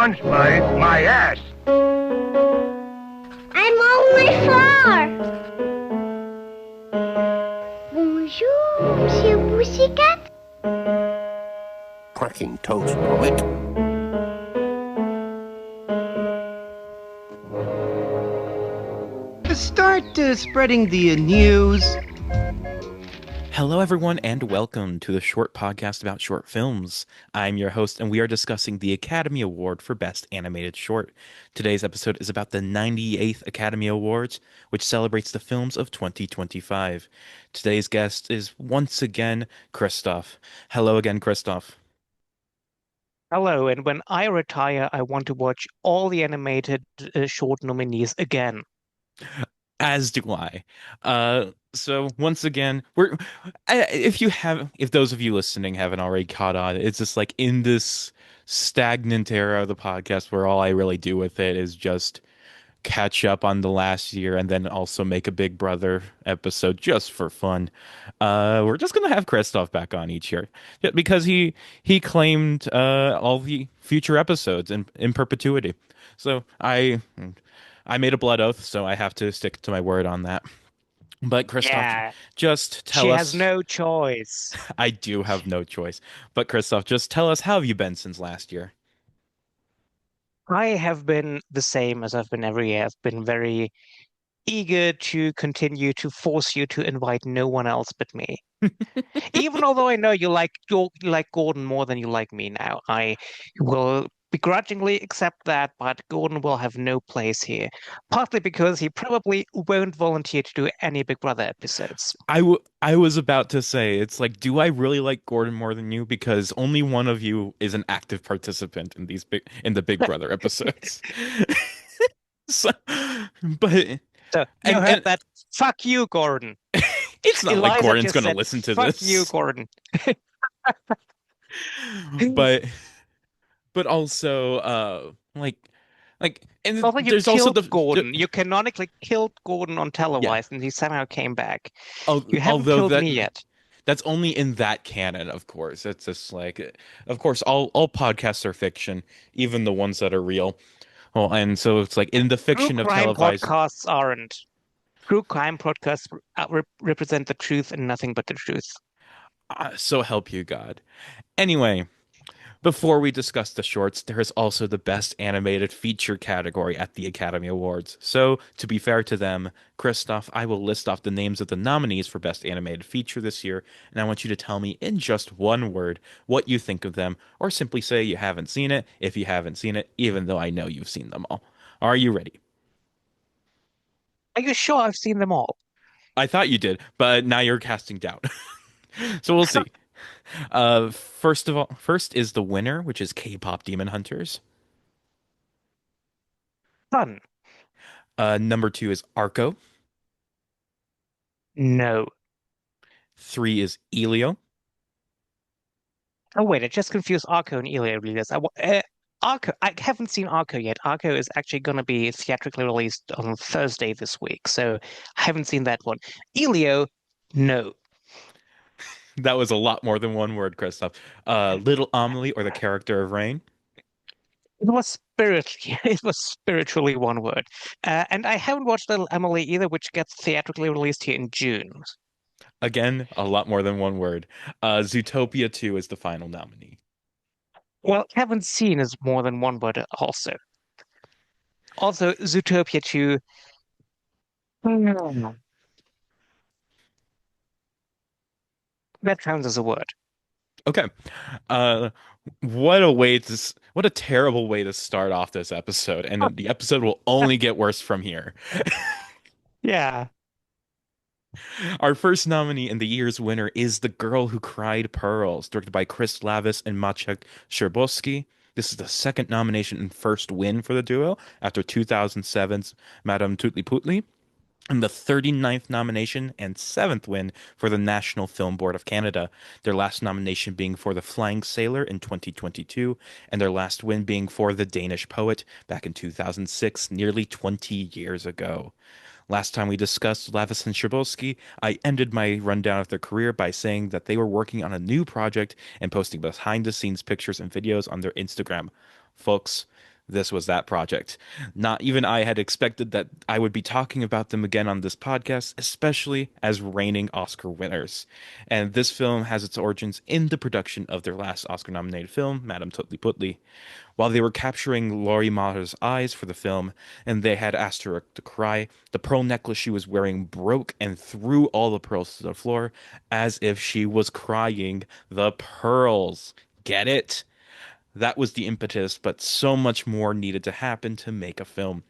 once, but my ass. I'm only four. Bonjour, Monsieur Pussycat. Cracking toast, Robert. Start spreading the news. Hello, everyone, and welcome to the short podcast about short films. I'm your host, and we are discussing the Academy Award for Best Animated Short. Today's episode is about the 98th Academy Awards, which celebrates the films of 2025. Today's guest is once again Christoph. Hello again, Christoph. Hello, and when I retire, I want to watch all the animated short nominees again. As do I. So once again, if those of you listening haven't already caught on, it's just like in this stagnant era of the podcast where all I really do with it is just catch up on the last year and then also make a Big Brother episode just for fun. We're just gonna have Christoph back on each year because he claimed all the future episodes in perpetuity. So I made a blood oath, so I have to stick to my word on that. But Christoph, Yeah, just tell she has us. no choice. I do have no choice. But Christoph, just tell us, how have you been since last year? I have been the same as I've been every year. I've been very eager to continue to force you to invite no one else but me. Even although I know you like Gordon more than you like me now, I will begrudgingly accept that, but Gordon will have no place here. Partly because he probably won't volunteer to do any Big Brother episodes. I was about to say, it's like, do I really like Gordon more than you? Because only one of you is an active participant in the Big Brother episodes. So, but So you heard and that. Fuck you, Gordon. it's not like Eliza Gordon's just gonna said, listen to fuck you, this. Gordon. But also and Although you there's also killed the Gordon, you canonically killed Gordon on yeah. televised, and he somehow came back. You haven't Although killed me yet. that's only in that canon, of course. It's just like, of course, all podcasts are fiction, even the ones that are real. Well, and so it's like in the True fiction of crime televised. podcasts aren't. True crime podcasts represent the truth and nothing but the truth. So help you God. Anyway, before we discuss the shorts, there is also the Best Animated Feature category at the Academy Awards. So, to be fair to them, Christoph, I will list off the names of the nominees for Best Animated Feature this year, and I want you to tell me in just one word what you think of them, or simply say you haven't seen it if you haven't seen it, even though I know you've seen them all. Are you ready? Are you sure I've seen them all? I thought you did, but now you're casting doubt. So we'll see. First is the winner, which is K-pop Demon Hunters. Fun. Number two is Arco. No. Three is Elio. Oh wait, I just confused Arco and Elio release. Arco, I haven't seen Arco yet. Arco is actually going to be theatrically released on Thursday this week, so I haven't seen that one. Elio, no. That was a lot more than one word, Christoph. Little Amelie, or the character of Rain. It was spiritually, it was spiritually one word. And I haven't watched Little Emily either, which gets theatrically released here in June. Again, a lot more than one word. Zootopia 2 is the final nominee. Well, haven't seen is more than one word also. Also, Zootopia 2. Hmm, that counts as a word. Okay. Uh, what a terrible way to start off this episode, and the episode will only get worse from here. Yeah. Our first nominee and the year's winner is The Girl Who Cried Pearls, directed by Chris Lavis and Maciek Szyrbowski. This is the second nomination and first win for the duo after 2007's Madame Tutli and the 39th nomination and seventh win for the National Film Board of Canada, their last nomination being for The Flying Sailor in 2022, and their last win being for The Danish Poet back in 2006, nearly 20 years ago. Last time we discussed Lavis and Szyrbowski, I ended my rundown of their career by saying that they were working on a new project and posting behind the scenes pictures and videos on their Instagram. Folks, This was that project. Not even I had expected that I would be talking about them again on this podcast, especially as reigning Oscar winners. And this film has its origins in the production of their last Oscar-nominated film, Madame Totally. While they were capturing Laurie Mahler's eyes for the film, and they had asked her to cry, the pearl necklace she was wearing broke and threw all the pearls to the floor as if she was crying the pearls. Get it? That was the impetus, but so much more needed to happen to make a film.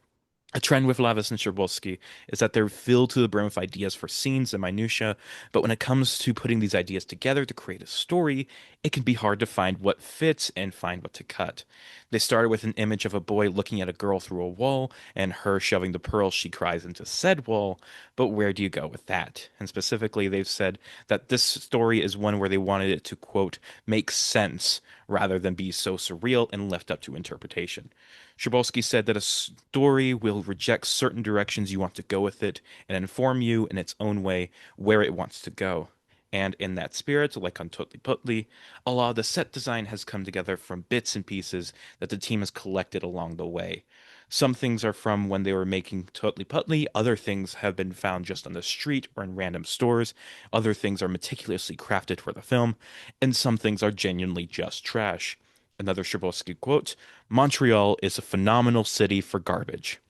A trend with Lavis and Cherboski is that they're filled to the brim with ideas for scenes and minutia, but when it comes to putting these ideas together to create a story, it can be hard to find what fits and find what to cut. They started with an image of a boy looking at a girl through a wall and her shoving the pearl she cries into said wall, but where do you go with that? And specifically, they've said that this story is one where they wanted it to, quote, make sense rather than be so surreal and left up to interpretation. Shabolsky said that a story will reject certain directions you want to go with it and inform you in its own way where it wants to go. And in that spirit, like on Totally Putly, a lot of the set design has come together from bits and pieces that the team has collected along the way. Some things are from when they were making Totally Putly, other things have been found just on the street or in random stores, other things are meticulously crafted for the film, and some things are genuinely just trash. Another Shabotsky quote, Montreal is a phenomenal city for garbage.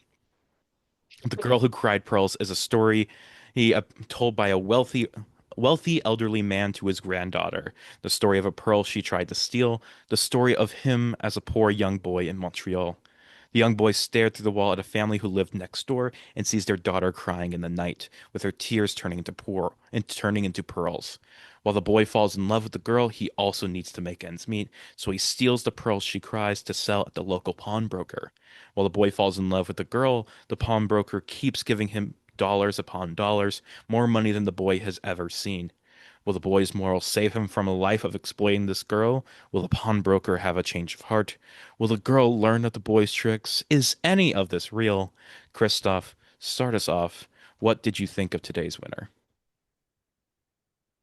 The Girl Who Cried Pearls is a story told by a wealthy elderly man to his granddaughter. The story of a pearl she tried to steal, the story of him as a poor young boy in Montreal. The young boy stared through the wall at a family who lived next door and sees their daughter crying in the night, with her tears turning into pearls. While the boy falls in love with the girl, he also needs to make ends meet, so he steals the pearls she cries to sell at the local pawnbroker. While the boy falls in love with the girl, the pawnbroker keeps giving him dollars upon dollars, more money than the boy has ever seen. Will the boy's morals save him from a life of exploiting this girl? Will the pawnbroker have a change of heart? Will the girl learn of the boy's tricks? Is any of this real? Christoph, start us off. What did you think of today's winner?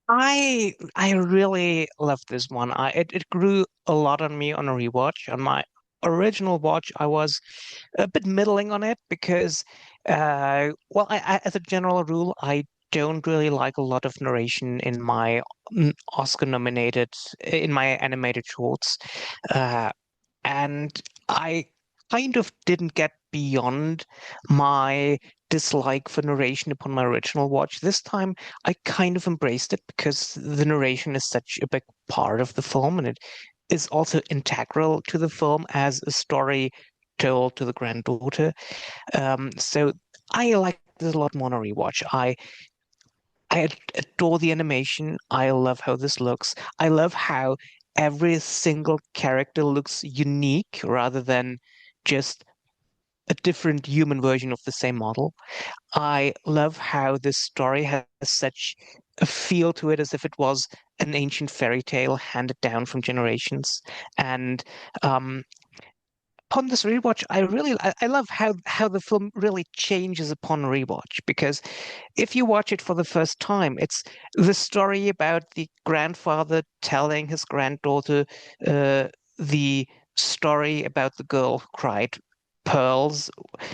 I really loved this one. It grew a lot on me on a rewatch. On my original watch, I was a bit middling on it because, well, as a general rule, I don't really like a lot of narration in my Oscar nominated in my animated shorts. Uh, and I kind of didn't get beyond my dislike for narration upon my original watch. This time, I kind of embraced it because the narration is such a big part of the film, and it is also integral to the film as a story told to the granddaughter. So I like this a lot more on a rewatch. I adore the animation. I love how this looks. I love how every single character looks unique rather than just a different human version of the same model. I love how this story has such a feel to it as if it was an ancient fairy tale handed down from generations. And um, upon this rewatch, I love how the film really changes upon rewatch because if you watch it for the first time, it's the story about the grandfather telling his granddaughter the story about the girl who cried pearls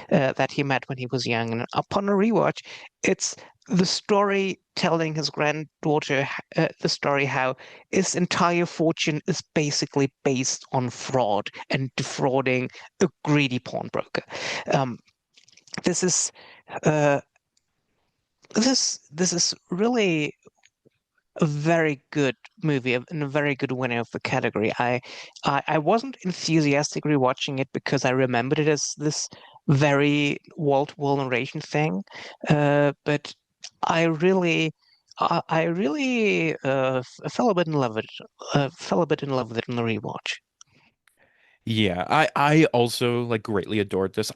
that he met when he was young. And upon a rewatch, it's the story telling his granddaughter the story how his entire fortune is basically based on fraud and defrauding a greedy pawnbroker. Um, this is uh, this is really a very good movie and a very good winner of the category. I wasn't enthusiastic rewatching it because I remembered it as this very wall-to-wall narration thing, but I really. I really fell a bit in love with it. Fell a bit in love with it on the rewatch. Yeah, I also like greatly adored this.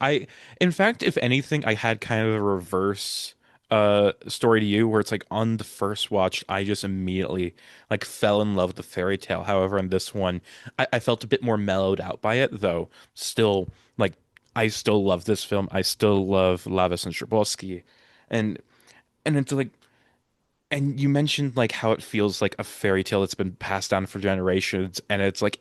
In fact, if anything, I had kind of a reverse story to you where it's like on the first watch, I just immediately like fell in love with the fairy tale. However, on this one, I felt a bit more mellowed out by it, though still like I still love this film. I still love Lavis and Strabolski. And it's like and you mentioned like how it feels like a fairy tale that's been passed down for generations, and it's like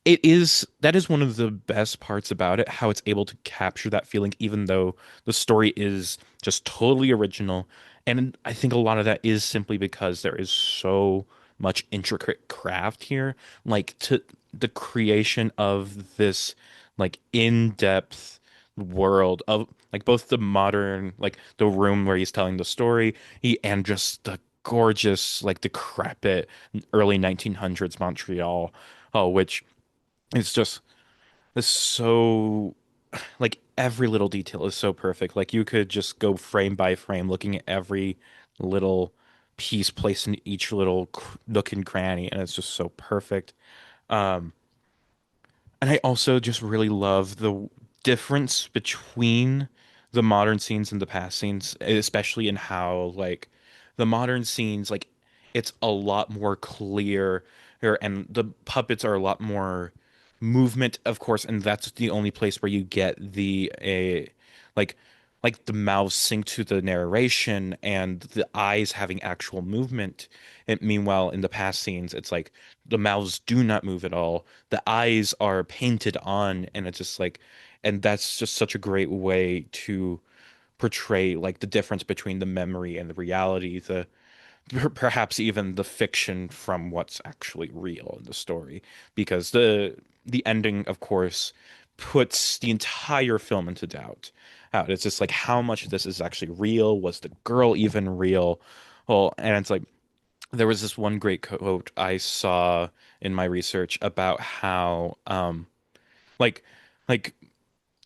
It is that is one of the best parts about it, how it's able to capture that feeling, even though the story is just totally original. And I think a lot of that is simply because there is so much intricate craft here, like to the creation of this like in-depth world of like both the modern, like the room where he's telling the story, and just the gorgeous, like decrepit early 1900s Montreal, which it's just it's so like every little detail is so perfect. Like you could just go frame by frame looking at every little piece placed in each little nook and cranny, and it's just so perfect. Um, and I also just really love the difference between the modern scenes and the past scenes, especially in how like the modern scenes, like it's a lot more clear and the puppets are a lot more movement, of course, and that's the only place where you get the a like the mouths sync to the narration and the eyes having actual movement. And meanwhile, in the past scenes, it's like the mouths do not move at all, the eyes are painted on, and it's just like, and that's just such a great way to portray like the difference between the memory and the reality, the perhaps even the fiction from what's actually real in the story, because the ending, of course, puts the entire film into doubt. It's just like how much of this is actually real, was the girl even real? Well, and it's like there was this one great quote I saw in my research about how like like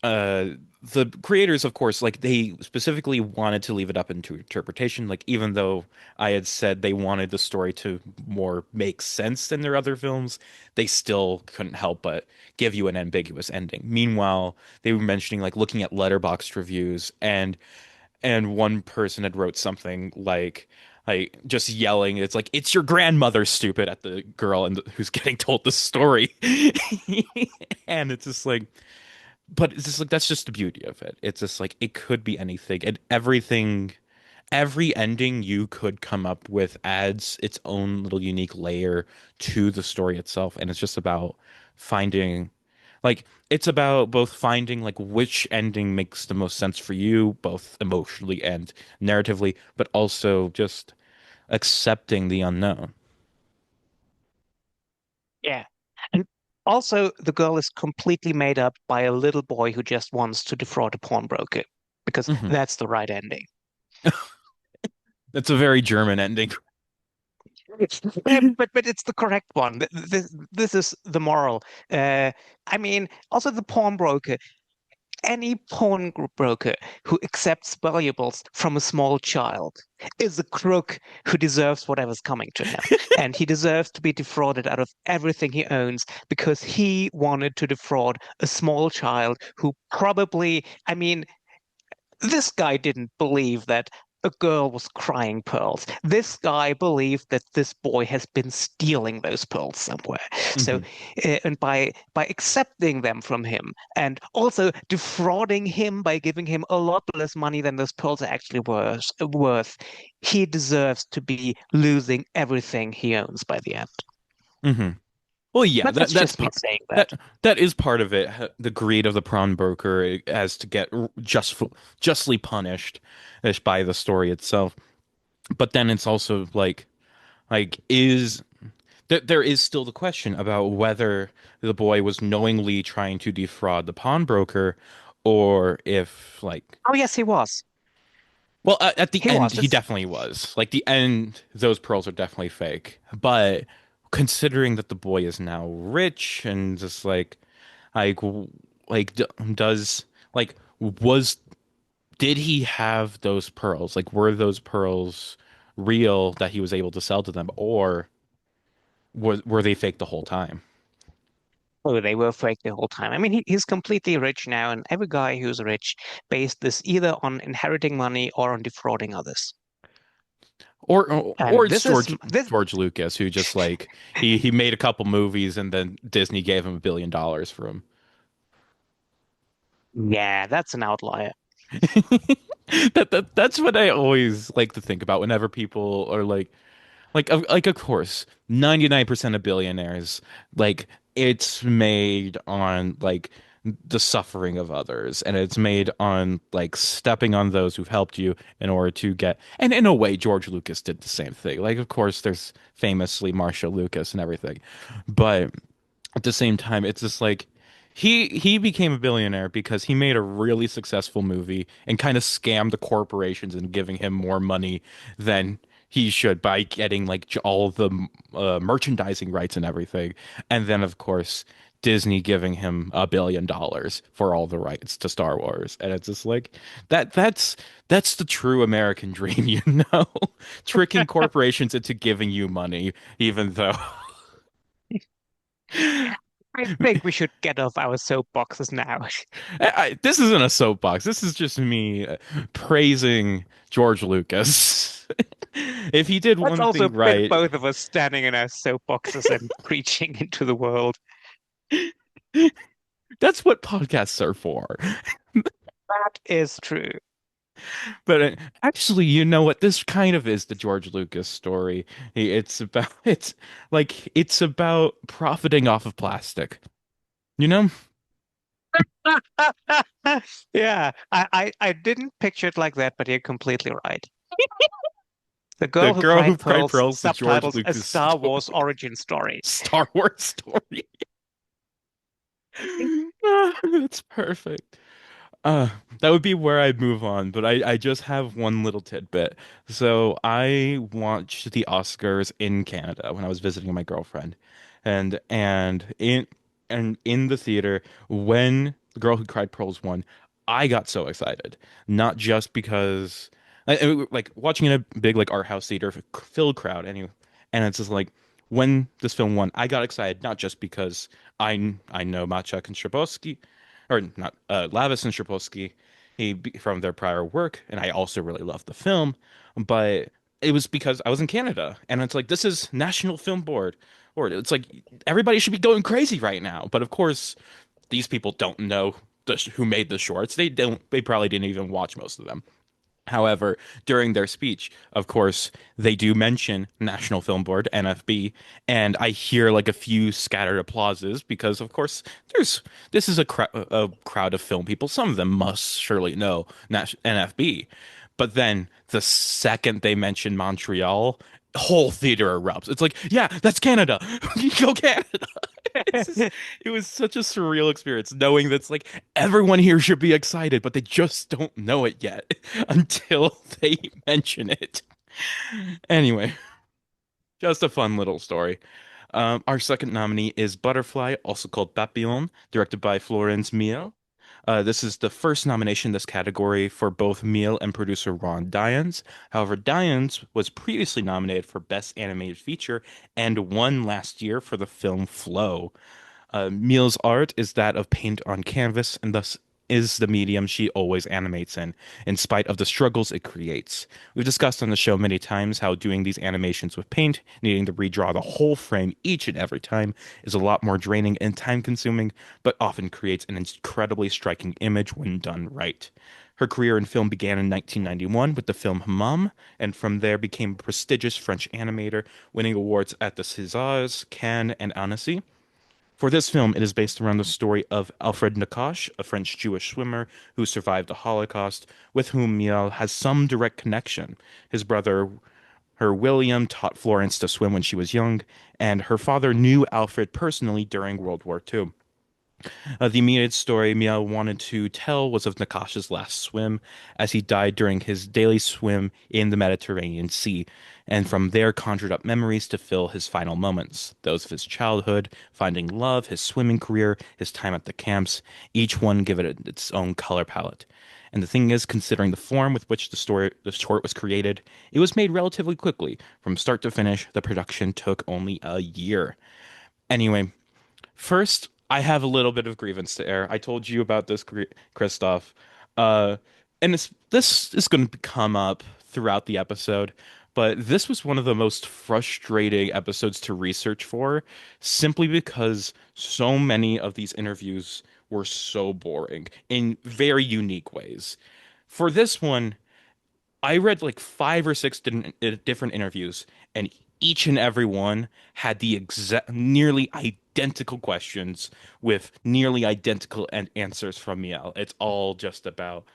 uh the creators, of course, like they specifically wanted to leave it up into interpretation, like even though I had said they wanted the story to more make sense than their other films, they still couldn't help but give you an ambiguous ending. Meanwhile, they were mentioning like looking at letterboxd reviews, and one person had wrote something like just yelling, it's like it's your grandmother, stupid, at the girl and who's getting told the story. And it's just like, but it's just like that's just the beauty of it. It's just like it could be anything, and everything, every ending you could come up with adds its own little unique layer to the story itself. And it's just about finding, like, it's about both finding like which ending makes the most sense for you, both emotionally and narratively, but also just accepting the unknown. Yeah. And also, the girl is completely made up by a little boy who just wants to defraud a pawnbroker because Hmm. that's the right ending. That's a very German ending. But it's the correct one. This is the moral. I mean, also the pawnbroker. Any pawnbroker who accepts valuables from a small child is a crook who deserves whatever's coming to him. And he deserves to be defrauded out of everything he owns because he wanted to defraud a small child who probably, I mean, this guy didn't believe that a girl was crying pearls. This guy believed that this boy has been stealing those pearls somewhere. So, Hmm. and by accepting them from him and also defrauding him by giving him a lot less money than those pearls are actually worth, he deserves to be losing everything he owns by the end. Hmm. Well, yeah, But that's just me saying that. that is part of it. The greed of the pawnbroker as to get justly punished by the story itself. But then it's also like is there is still the question about whether the boy was knowingly trying to defraud the pawnbroker, or if like, Oh yes, he was. well, at the He end was. he This definitely was. Like the end, those pearls are definitely fake. But considering that the boy is now rich and just like like does like was did he have those pearls? Like were those pearls real that he was able to sell to them, or were they fake the whole time? Oh, they were fake the whole time. I mean, he's completely rich now, and every guy who's rich based this either on inheriting money or on defrauding others. Or And it's this is this, George Lucas, who just like he made a couple movies and then Disney gave him $1 billion for him. yeah, that's an outlier. That's what I always like to think about whenever people are like of course 99% of billionaires, like it's made on like the suffering of others, and it's made on like stepping on those who've helped you in order to get, and in a way George Lucas did the same thing. Like of course there's famously Marshall Lucas and everything, but at the same time it's just like he became a billionaire because he made a really successful movie and kind of scammed the corporations and giving him more money than he should by getting like all the merchandising rights and everything. And then of course Disney giving him $1 billion for all the rights to Star Wars. And it's just like that's the true American dream, you know? Tricking corporations into giving you money, even though I think we should get off our soapboxes now. this isn't a soapbox. This is just me praising George Lucas. If he did That's one also a thing bit right, both of us standing in our soapboxes and preaching into the world. that's what podcasts are for. That is true. But actually, you know what? This kind of is the George Lucas story. It's about it's about profiting off of plastic. You know, Yeah, I didn't picture it like that, but you're completely right. The the Girl Who girl who Cried cried Pearls, pearls, the George subtitles A Lucas Star Wars Origin Story. Star Wars story. That's perfect. Uh, that would be where I'd move on, but I just have one little tidbit. So I watched the Oscars in Canada when I was visiting my girlfriend, and in the theater when the Girl Who Cried Pearls won, I got so excited. Not just because like watching in a big like art house theater filled crowd anyway, and it's just like when this film won, I got excited not just because I know Maciek and Straczynski or not Lavis and Shaposky from their prior work, and I also really loved the film, but it was because I was in Canada, and it's like this is National Film Board, or it's like everybody should be going crazy right now. But of course, these people don't know who made the shorts. They don't. They probably didn't even watch most of them. However, during their speech, of course, they do mention National Film Board, NFB, and I hear like a few scattered applauses because, of course, there's this is a crowd of film people. Some of them must surely know NFB, but then the second they mention Montreal, whole theater erupts. It's like, yeah, that's Canada. Go Canada. It's just, it was such a surreal experience knowing that's like everyone here should be excited, but they just don't know it yet until they mention it. Anyway, just a fun little story. Our second nominee is Butterfly, also called Papillon, directed by Florence Mio. This is the first nomination in this category for both Mio and producer Ron Dyens. However, Dyens was previously nominated for Best Animated Feature and won last year for the film Flow. Mia's art is that of paint on canvas and thus is the medium she always animates in spite of the struggles it creates. We've discussed on the show many times how doing these animations with paint, needing to redraw the whole frame each and every time, is a lot more draining and time consuming, but often creates an incredibly striking image when done right. Her career in film began in 1991 with the film Mum, and from there became a prestigious French animator, winning awards at the Césars, Cannes, and Annecy. For this film, it is based around the story of Alfred Nakash, a French Jewish swimmer who survived the Holocaust, with whom Miel has some direct connection. His brother, her William, taught Florence to swim when she was young, and her father knew Alfred personally during World War II. The immediate story Mia wanted to tell was of Nakash's last swim, as he died during his daily swim in the Mediterranean Sea, and from there conjured up memories to fill his final moments. Those of his childhood, finding love, his swimming career, his time at the camps, each one give it its own color palette. And the thing is, considering the form with which the short was created, it was made relatively quickly. From start to finish, the production took only a year. Anyway, first, I have a little bit of grievance to air. I told you about this, Christoph. Uh, and this is going to come up throughout the episode, but this was one of the most frustrating episodes to research for, simply because so many of these interviews were so boring in very unique ways. For this one, I read like 5 or 6 different interviews, and each and every one had the exact, nearly identical questions with nearly identical answers from Miel. It's all just about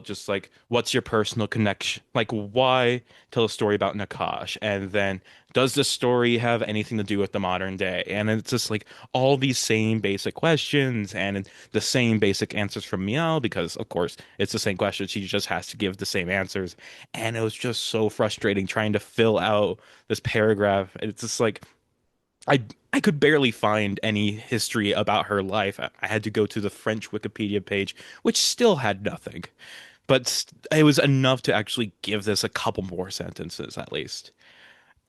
just like what's your personal connection? Like why tell a story about Nakash? And then does the story have anything to do with the modern day? And it's just like all these same basic questions and the same basic answers from Miel because of course it's the same question. She just has to give the same answers. And it was just so frustrating trying to fill out this paragraph. It's just like I I could barely find any history about her life. I had to go to the French Wikipedia page, which still had nothing. But it was enough to actually give this a couple more sentences at least.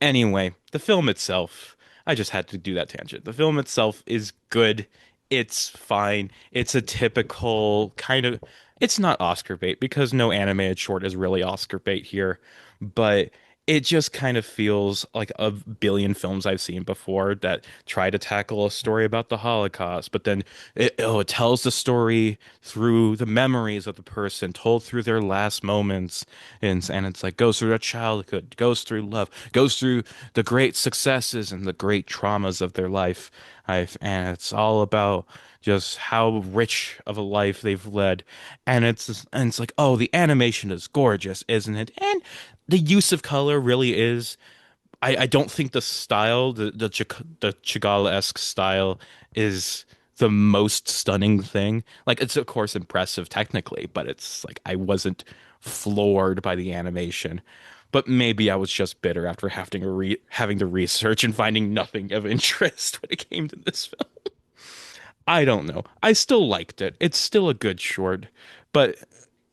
Anyway, the film itself, I just had to do that tangent. The film itself is good. It's fine. It's a typical kind of, it's not Oscar bait because no animated short is really Oscar bait here, but it just kind of feels like a billion films I've seen before that try to tackle a story about the Holocaust, but then it tells the story through the memories of the person told through their last moments and it's like goes through their childhood, goes through love, goes through the great successes and the great traumas of their life. And it's all about just how rich of a life they've led. And it's like, oh, the animation is gorgeous, isn't it? And the use of color really is. I don't think the style, the Chagall-esque style, is the most stunning thing. Like it's of course impressive technically, but it's like I wasn't floored by the animation. But maybe I was just bitter after having to research and finding nothing of interest when it came to this film. I don't know. I still liked it. It's still a good short, but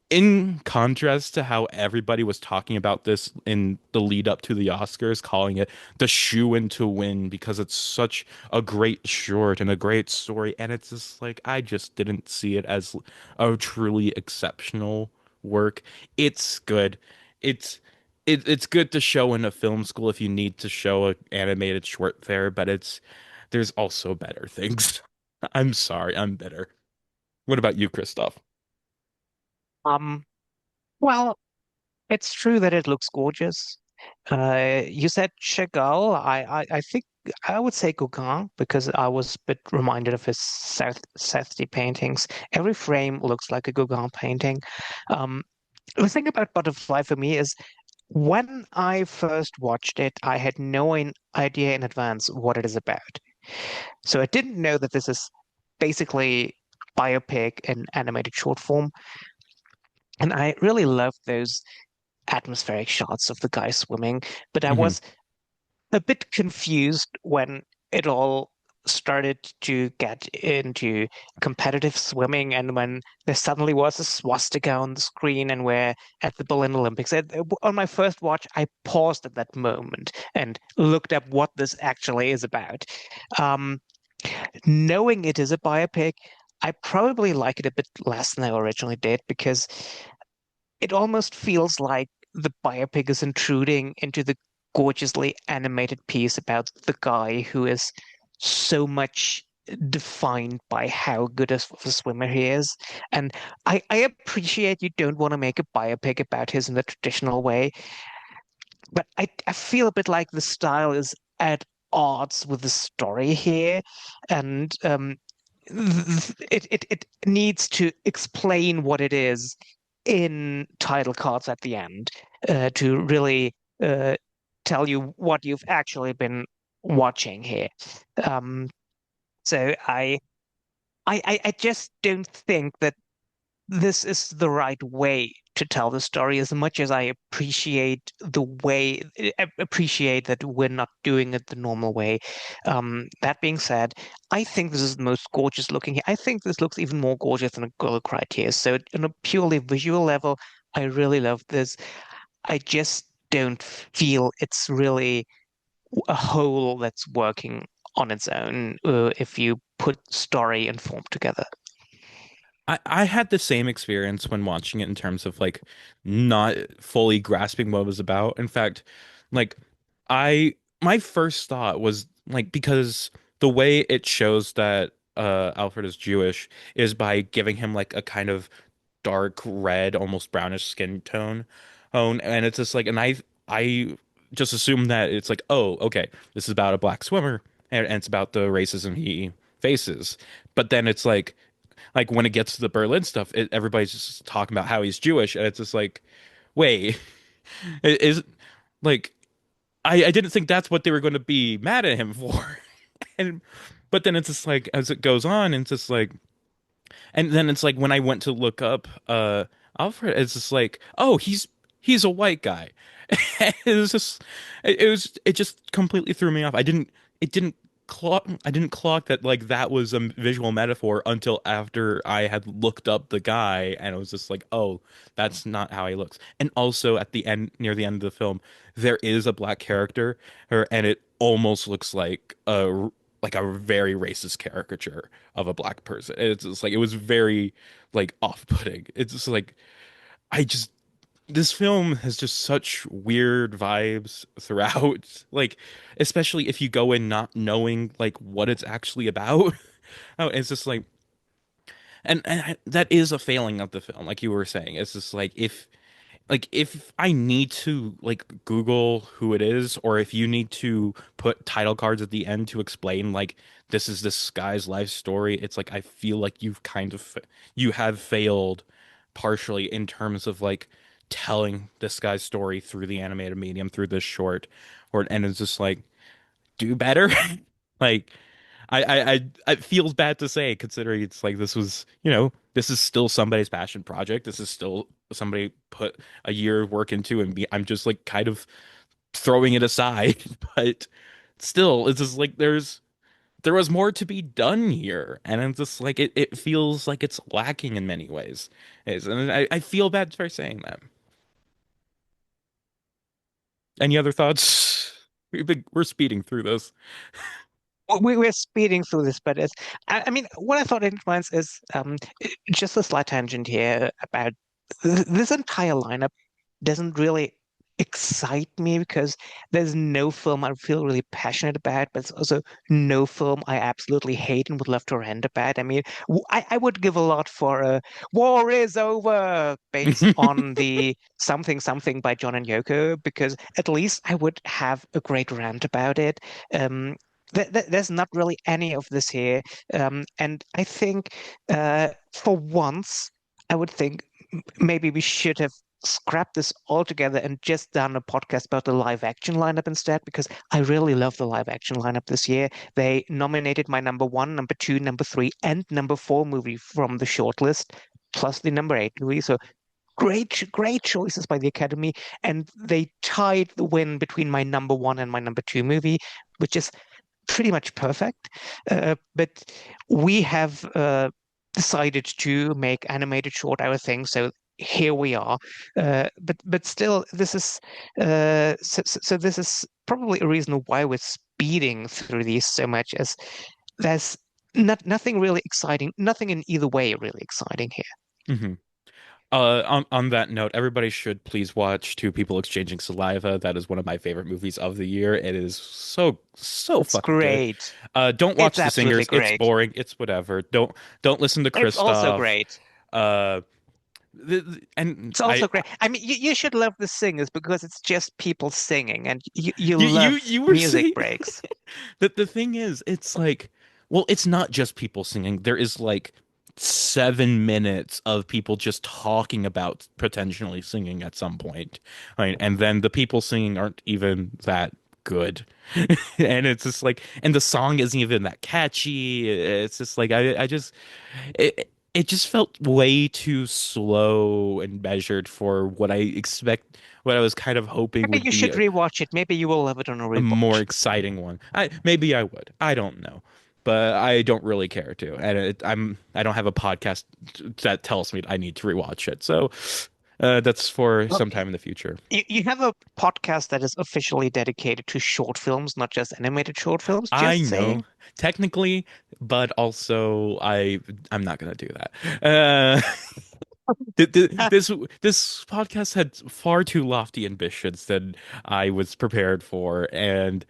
in contrast to how everybody was talking about this in the lead up to the Oscars, calling it the shoe-in to win because it's such a great short and a great story, and it's just like I just didn't see it as a truly exceptional work. It's good. It's it's good to show in a film school if you need to show an animated short there, but there's also better things. I'm sorry, I'm bitter. What about you, Christoph? Um, well, it's true that it looks gorgeous. You said Chagall. I think I would say Gauguin because I was a bit reminded of his South paintings. Every frame looks like a Gauguin painting. Um, the thing about Butterfly for me is when I first watched it, I had no idea in advance what it is about. So I didn't know that this is basically biopic in animated short form. And I really loved those atmospheric shots of the guy swimming, but I Hmm. was a bit confused when it all started to get into competitive swimming and when there suddenly was a swastika on the screen and we're at the Berlin Olympics. On my first watch, I paused at that moment and looked up what this actually is about. Um, Knowing it is a biopic, I probably like it a bit less than I originally did because it almost feels like the biopic is intruding into the gorgeously animated piece about the guy who is so much defined by how good of a swimmer he is. And I appreciate you don't want to make a biopic about his in the traditional way, but I feel a bit like the style is at odds with the story here. And it needs to explain what it is in title cards at the end to really uh, tell you what you've actually been watching here. Um, so I just don't think that this is the right way to tell the story as much as I appreciate the way appreciate that we're not doing it the normal way. That being said, I think this is the most gorgeous looking here. I think this looks even more gorgeous than a Girl Cried Tears. So on a purely visual level, I really love this. I just don't feel it's really a whole that's working on its own if you put story and form together. I had the same experience when watching it in terms of like not fully grasping what it was about. In fact, like I my first thought was like because the way it shows that Alfred is Jewish is by giving him like a kind of dark red, almost brownish skin tone, and it's just like and I just assumed that it's like, oh, okay, this is about a black swimmer. and it's about the racism he faces. But then it's like when it gets to the Berlin stuff, everybody's just talking about how he's Jewish, and it's just like, wait, is like I didn't think that's what they were going to be mad at him for. And but then it's just like as it goes on, it's just like, and then it's like when I went to look up Alfred, it's just like, oh, he's a white guy. It was just it just completely threw me off. It didn't I didn't clock that like that was a visual metaphor until after I had looked up the guy, and it was just like, oh, that's not how he looks. And also at the end, near the end of the film, there is a black character, and it almost looks like a very racist caricature of a black person. It's just like it was very like off-putting. It's just like I just this film has just such weird vibes throughout. Like especially if you go in not knowing like what it's actually about. Oh, it's just that is a failing of the film, like you were saying. It's just like if I need to like Google who it is, or if you need to put title cards at the end to explain like this is this guy's life story, it's like I feel like you have failed partially in terms of like telling this guy's story through the animated medium through this short, or and it's just like do better. Like it feels bad to say, considering it's like this was, this is still somebody's passion project. This is still somebody put a year of work into, and I'm just like kind of throwing it aside. But still, it's just like there was more to be done here, and it's just like it feels like it's lacking in many ways. And I feel bad for saying that. Any other thoughts? We're speeding through this. We're speeding through this, but I mean, what I thought in advance is just a slight tangent here about this entire lineup doesn't really excite me because there's no film I feel really passionate about, but it's also no film I absolutely hate and would love to rant about. I mean, I would give a lot for War is Over based on the Something Something by John and Yoko, because at least I would have a great rant about it. Um, there's not really any of this here. And I think for once, I would think maybe we should have scrapped this altogether and just done a podcast about the live action lineup instead, because I really love the live action lineup this year. They nominated my number one, number two, number three, and number four movie from the shortlist, plus the number eight movie. So great choices by the Academy, and they tied the win between my number one and my number two movie, which is pretty much perfect. But we have decided to make animated short our thing, so here we are. But still, this is so this is probably a reason why we're speeding through these so much, as there's nothing really exciting, nothing in either way really exciting here. Hmm. On that note, everybody should please watch Two People Exchanging Saliva. That is one of my favorite movies of the year. It is so It's fucking good. great. Don't watch It's The absolutely Singers. It's great. boring. It's whatever. Don't listen to It's also Kristoff. great. Uh, and It's also great. I mean, you should love the singers because it's just people singing, and you love you were music saying breaks. that the thing is, it's like, well, it's not just people singing. There is like 7 minutes of people just talking about potentially singing at some point, right? And then the people singing aren't even that good. And it's just like, and the song isn't even that catchy. It's just like it just felt way too slow and measured for what I was kind of hoping Maybe would you be should rewatch it. Maybe you will love it on a a more rewatch. exciting one. Maybe I would. I don't know, but I don't really care to. And I don't have a podcast that tells me I need to rewatch it. So that's for Well, sometime in the future. you have a podcast that is officially dedicated to short films, not just animated short films. I Just know, saying. technically, but also I'm not gonna do that. Uh, this podcast had far too lofty ambitions than I was prepared for, and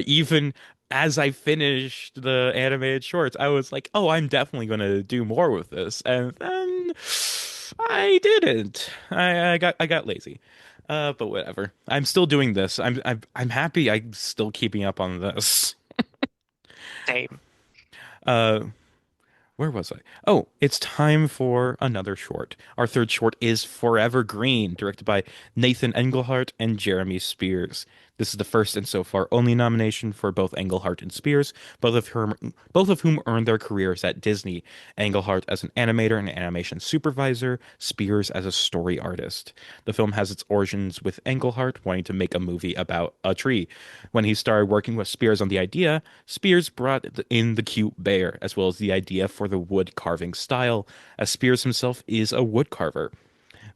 even as I finished the animated shorts, I was like, "Oh, I'm definitely gonna do more with this," and then I didn't. I got lazy. But whatever. I'm still doing this. I'm happy. I'm still keeping up on this. Same. Uh, Where was I? Oh, it's time for another short. Our third short is Forever Green, directed by Nathan Englehart and Jeremy Spears. This is the first and so far only nomination for both Englehart and Spears, both of whom earned their careers at Disney. Englehart as an animator and animation supervisor, Spears as a story artist. The film has its origins with Englehart wanting to make a movie about a tree. When he started working with Spears on the idea, Spears brought in the cute bear, as well as the idea for the wood carving style, as Spears himself is a wood carver.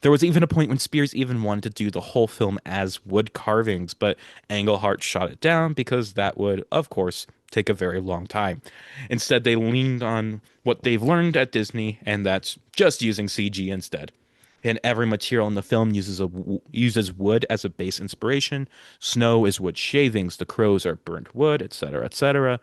There was even a point when Spears even wanted to do the whole film as wood carvings, but Englehart shot it down because that would, of course, take a very long time. Instead, they leaned on what they've learned at Disney, and that's just using CG instead. And every material in the film uses wood as a base inspiration. Snow is wood shavings, the crows are burnt wood, etc., etc.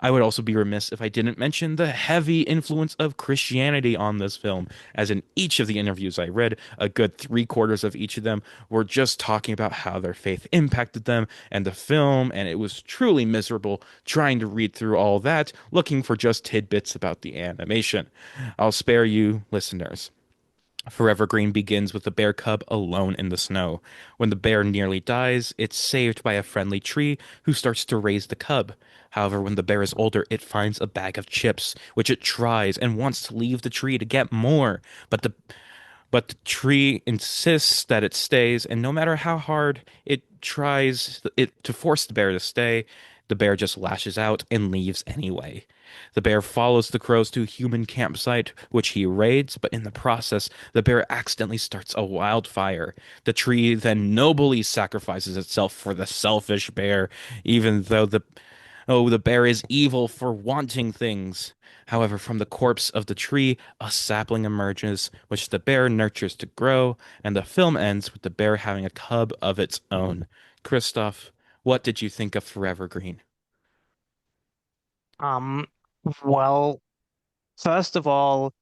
I would also be remiss if I didn't mention the heavy influence of Christianity on this film, as in each of the interviews I read, a good three-quarters of each of them were just talking about how their faith impacted them and the film, and it was truly miserable trying to read through all that, looking for just tidbits about the animation. I'll spare you, listeners. Forevergreen begins with the bear cub alone in the snow. When the bear nearly dies, it's saved by a friendly tree who starts to raise the cub. However, when the bear is older, it finds a bag of chips, which it tries and wants to leave the tree to get more. But the but the tree insists that it stays, and no matter how hard it tries it to force the bear to stay, the bear just lashes out and leaves anyway. The bear follows the crows to a human campsite, which he raids, but in the process, the bear accidentally starts a wildfire. The tree then nobly sacrifices itself for the selfish bear, even though the bear is evil for wanting things. However, from the corpse of the tree, a sapling emerges, which the bear nurtures to grow, and the film ends with the bear having a cub of its own. Christoph, what did you think of Forever Green? Um, well, first of all,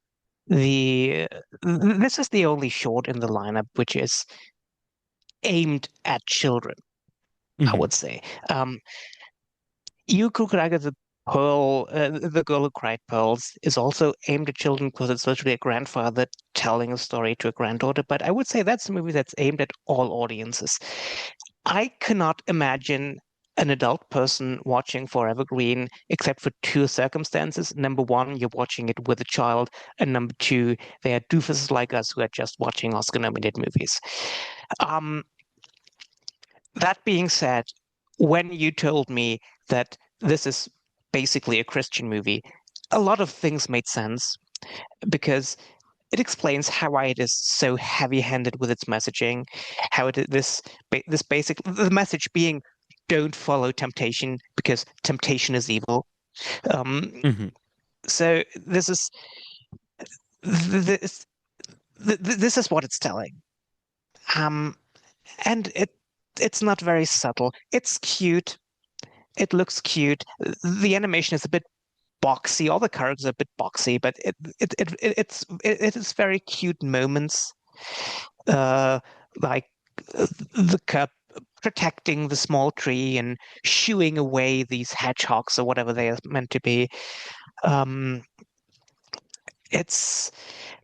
the this is the only short in the lineup which is aimed at children, I Hmm. would say. Um, You Could Argue the Pearl, the girl who cried pearls, is also aimed at children because it's literally a grandfather telling a story to a granddaughter. But I would say that's a movie that's aimed at all audiences. I cannot imagine an adult person watching Forever Green except for two circumstances. Number one, you're watching it with a child, and number two, they are doofuses like us who are just watching Oscar-nominated movies. Um, that being said, when you told me that this is basically a Christian movie, a lot of things made sense because it explains how why it is so heavy-handed with its messaging, how this basic the message being don't follow temptation because temptation is evil. Um, Hmm. so this this is what it's telling. Um, and it's not very subtle. It's cute. It looks cute. The animation is a bit boxy. All the characters are a bit boxy, but it is very cute moments. Uh, like the cup protecting the small tree and shooing away these hedgehogs or whatever they are meant to be. Um, it's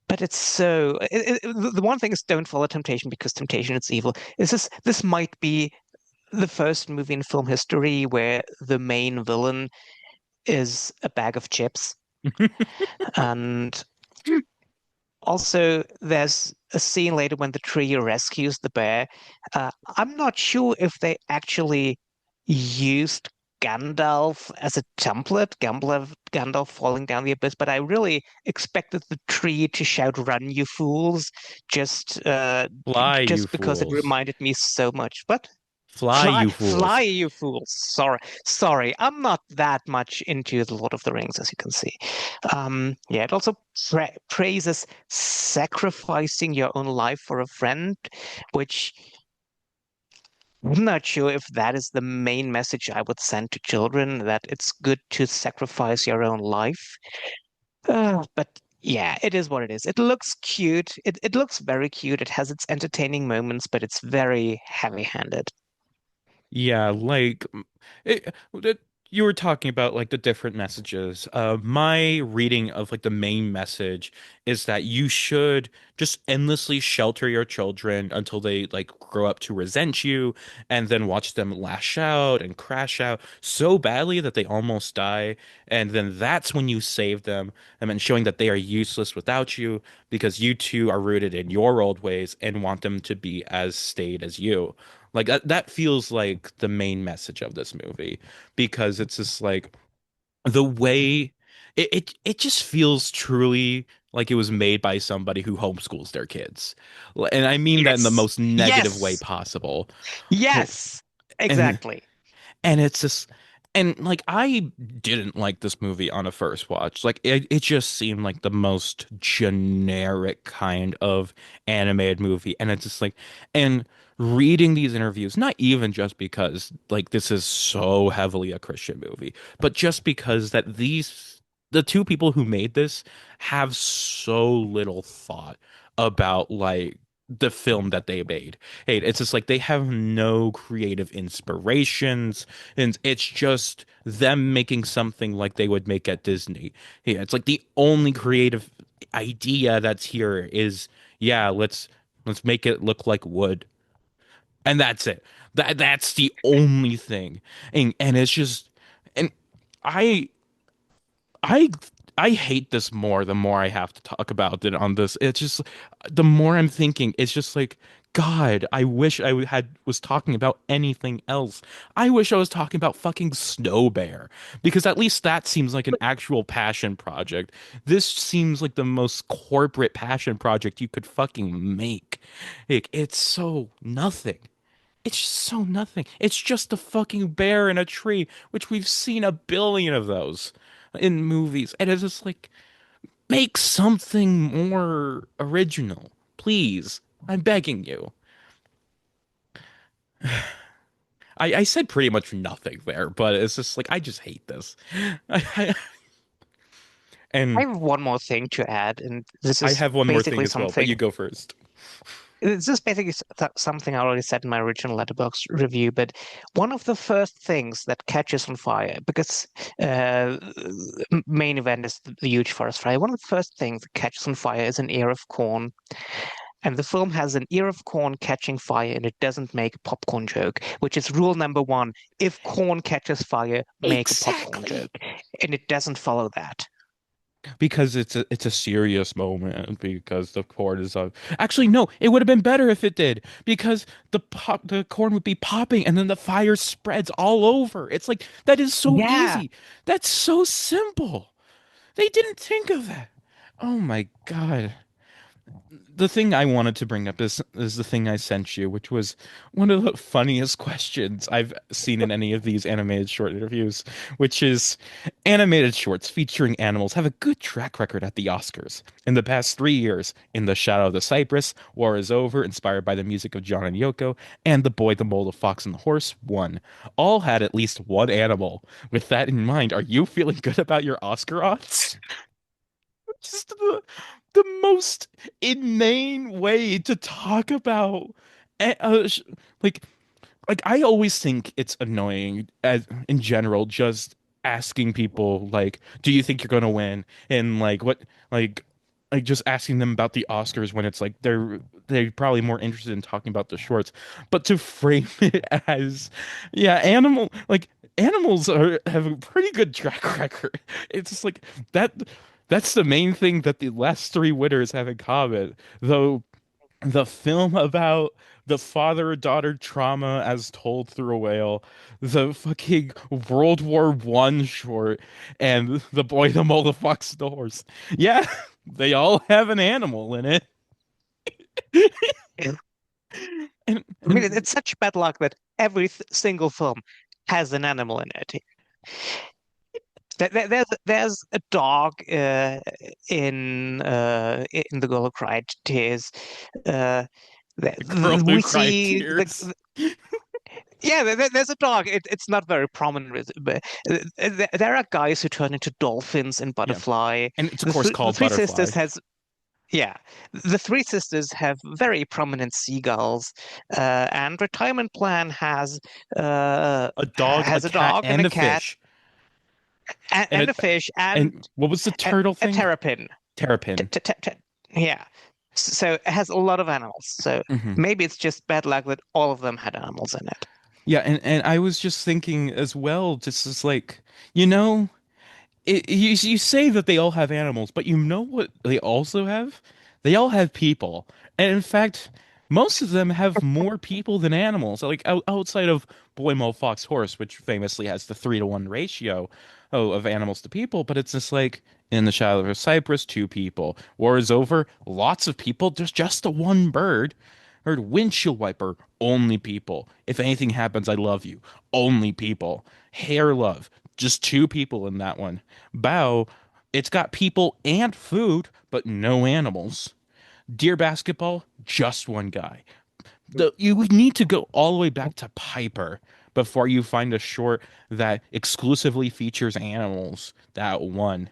but it's so the one thing is don't follow temptation because temptation is evil. This might be the first movie in film history where the main villain is a bag of chips. And also, there's a scene later when the tree rescues the bear. I'm not sure if they actually used Gandalf as a template, Gandalf falling down the abyss, but I really expected the tree to shout, "Run, you fools!" just Fly, you just because it fools. reminded me so much. But Fly, you Fly, fools. you fools! Sorry. I'm not that much into the Lord of the Rings, as you can see. Yeah, it also praises sacrificing your own life for a friend, which I'm not sure if that is the main message I would send to children, that it's good to sacrifice your own life. But yeah, it is what it is. It looks cute. It looks very cute. It has its entertaining moments, but it's very heavy-handed. Yeah, like it, you were talking about like the different messages. My reading of like the main message is that you should just endlessly shelter your children until they like grow up to resent you, and then watch them lash out and crash out so badly that they almost die. And then that's when you save them, and then showing that they are useless without you because you two are rooted in your old ways and want them to be as staid as you. Like that feels like the main message of this movie because it's just like the way it just feels truly like it was made by somebody who homeschools their kids. And I mean that in the Yes. most negative way Yes. possible. Yes. And Exactly. it's just, and like I didn't like this movie on a first watch. Like it just seemed like the most generic kind of animated movie. And it's just like, and reading these interviews, not even just because like this is so heavily a Christian movie, but just because that the two people who made this have so little thought about like the film that they made. Hey, it's just like they have no creative inspirations, and it's just them making something like they would make at Disney. Yeah, it's like the only creative idea that's here is, yeah, let's make it look like wood. And that's it. That's the only thing. And it's just, and I I I hate this more the more I have to talk about it on this. It's just the more I'm thinking, it's just like, God, I wish I had was talking about anything else. I wish I was talking about fucking Snow Bear because at least that seems like an actual passion project. This seems like the most corporate passion project you could fucking make. Like, it's so nothing. It's just so nothing. It's just a fucking bear in a tree, which we've seen a billion of those in movies. And it's just like, make something more original, please. I'm begging you. I said pretty much nothing there, but it's just like, I just hate this. I, I and have one more thing to add, and this I is have one more thing basically as well, but you something. go first. This is basically something I already said in my original Letterboxd review, but one of the first things that catches on fire, because main event is the huge forest fire. One of the first things that catches on fire is an ear of corn, and the film has an ear of corn catching fire, and it doesn't make a popcorn joke, which is rule number one. If corn catches fire, make a popcorn Exactly. joke, and it doesn't follow that. Because it's a serious moment because the corn is on. Actually, no, it would have been better if it did because the corn would be popping and then the fire spreads all over. It's like that is so Yeah. easy. That's so simple. They didn't think of that. Oh my God. The thing I wanted to bring up is the thing I sent you, which was one of the funniest questions I've seen in any of these animated short interviews, which is animated shorts featuring animals have a good track record at the Oscars. In the past 3 years, In the Shadow of the Cypress, War is Over, inspired by the music of John and Yoko, and The Boy, the Mole, the Fox, and the Horse won. All had at least one animal. With that in mind, are you feeling good about your Oscar odds? Just the most inane way to talk about like I always think it's annoying as in general just asking people like do you think you're gonna win and like like just asking them about the Oscars when it's like they're probably more interested in talking about the shorts, but to frame it as yeah animals are have a pretty good track record. It's just like that that's the main thing that the last three winners have in common, though the film about the father-daughter trauma as told through a whale, the fucking World War I short, and the boy, the mole, the fox, the horse. Yeah, they all have an animal in it. I And, mean, and it's such bad luck that every single film has an animal in it. There's a dog in The Girl Who Cried Tears. Uh, the girl who we cried see tears. yeah, there's a dog. It's not very prominent, but there are guys who turn into dolphins in Yeah, Butterfly. and it's of course The called Three Sisters Butterfly. has yeah, the Three Sisters have very prominent seagulls, and Retirement Plan A dog, a has a cat, dog and a and a cat. fish. And and a fish and what was the and turtle a thing? terrapin. T- Terrapin. t- t- t- Yeah. So it has a lot of animals. So Hmm. maybe it's just bad luck that all of them had animals in it. Yeah, and I was just thinking as well, just as like, you know, you say that they all have animals, but you know what they also have? They all have people. And in fact, most of them have more people than animals. Like outside of Boy Mo Fox Horse, which famously has the 3-to-1 ratio of animals to people, but it's just like in the Shadow of Cypress, two people. War is over, lots of people. There's just the one bird. Heard windshield wiper, only people. If anything happens, I love you. Only people. Hair love, just two people in that one. Bow, it's got people and food, but no animals. Deer basketball, just one guy. You would need to go all the way back to Piper before you find a short that exclusively features animals. That one.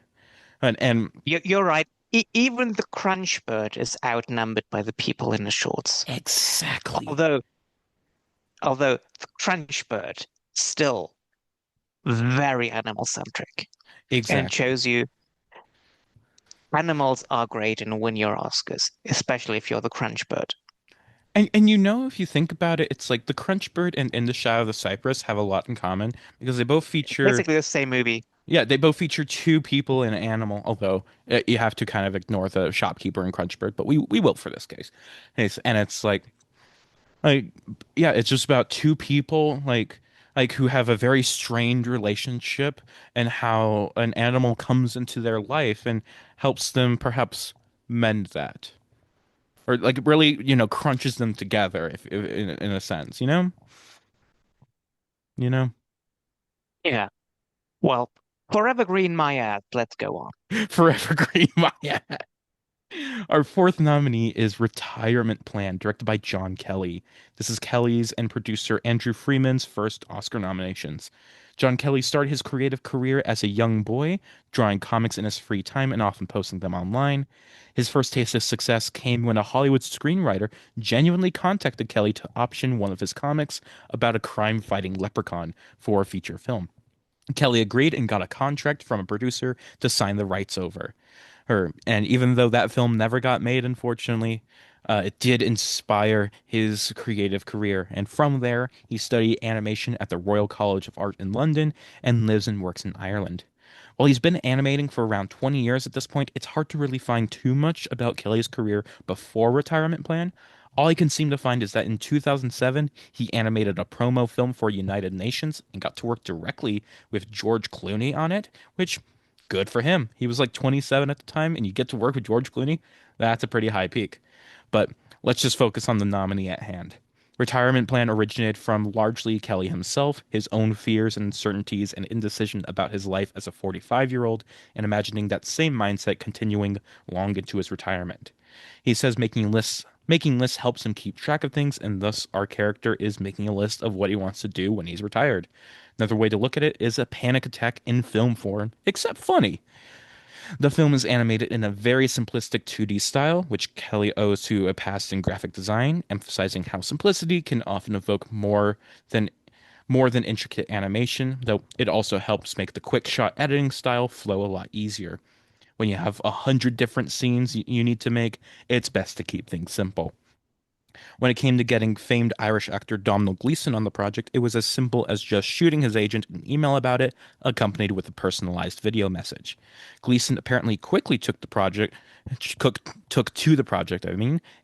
And You're right. Even the crunch bird is outnumbered by the people in the shorts. exactly. Although, although the crunch bird still very animal centric, and it Exactly. shows you animals are great and win your Oscars, especially if you're the crunch bird. And if you think about it, it's like the Crunchbird and In the Shadow of the Cypress have a lot in common because they both feature, Basically the same movie. yeah, they both feature two people and an animal, although you have to kind of ignore the shopkeeper and Crunchbird, but we will for this case. And it's like yeah, it's just about two people like who have a very strained relationship and how an animal comes into their life and helps them perhaps mend that. Or like really, crunches them together if in a sense, you know? You know? Yeah. Well, Forevergreen my ass. Let's go on. Forevergreen, my ass. Our fourth nominee is Retirement Plan, directed by John Kelly. This is Kelly's and producer Andrew Freeman's first Oscar nominations. John Kelly started his creative career as a young boy, drawing comics in his free time and often posting them online. His first taste of success came when a Hollywood screenwriter genuinely contacted Kelly to option one of his comics about a crime-fighting leprechaun for a feature film. Kelly agreed and got a contract from a producer to sign the rights over her. And even though that film never got made, unfortunately, it did inspire his creative career. And from there, he studied animation at the Royal College of Art in London and lives and works in Ireland. While he's been animating for around 20 years at this point, it's hard to really find too much about Kelly's career before Retirement Plan. All I can seem to find is that in 2007, he animated a promo film for United Nations and got to work directly with George Clooney on it, which good for him. He was like 27 at the time, and you get to work with George Clooney. That's a pretty high peak. But let's just focus on the nominee at hand. Retirement Plan originated from largely Kelly himself, his own fears and uncertainties and indecision about his life as a 45-year-old, and imagining that same mindset continuing long into his retirement. He says making lists helps him keep track of things, and thus our character is making a list of what he wants to do when he's retired. Another way to look at it is a panic attack in film form, except funny. The film is animated in a very simplistic 2D style, which Kelly owes to a past in graphic design, emphasizing how simplicity can often evoke than more than intricate animation, though it also helps make the quick shot editing style flow a lot easier. When you have 100 different scenes you need to make, it's best to keep things simple. When it came to getting famed Irish actor Domhnall Gleeson on the project, it was as simple as just shooting his agent an email about it, accompanied with a personalized video message. Gleeson apparently quickly took to the project,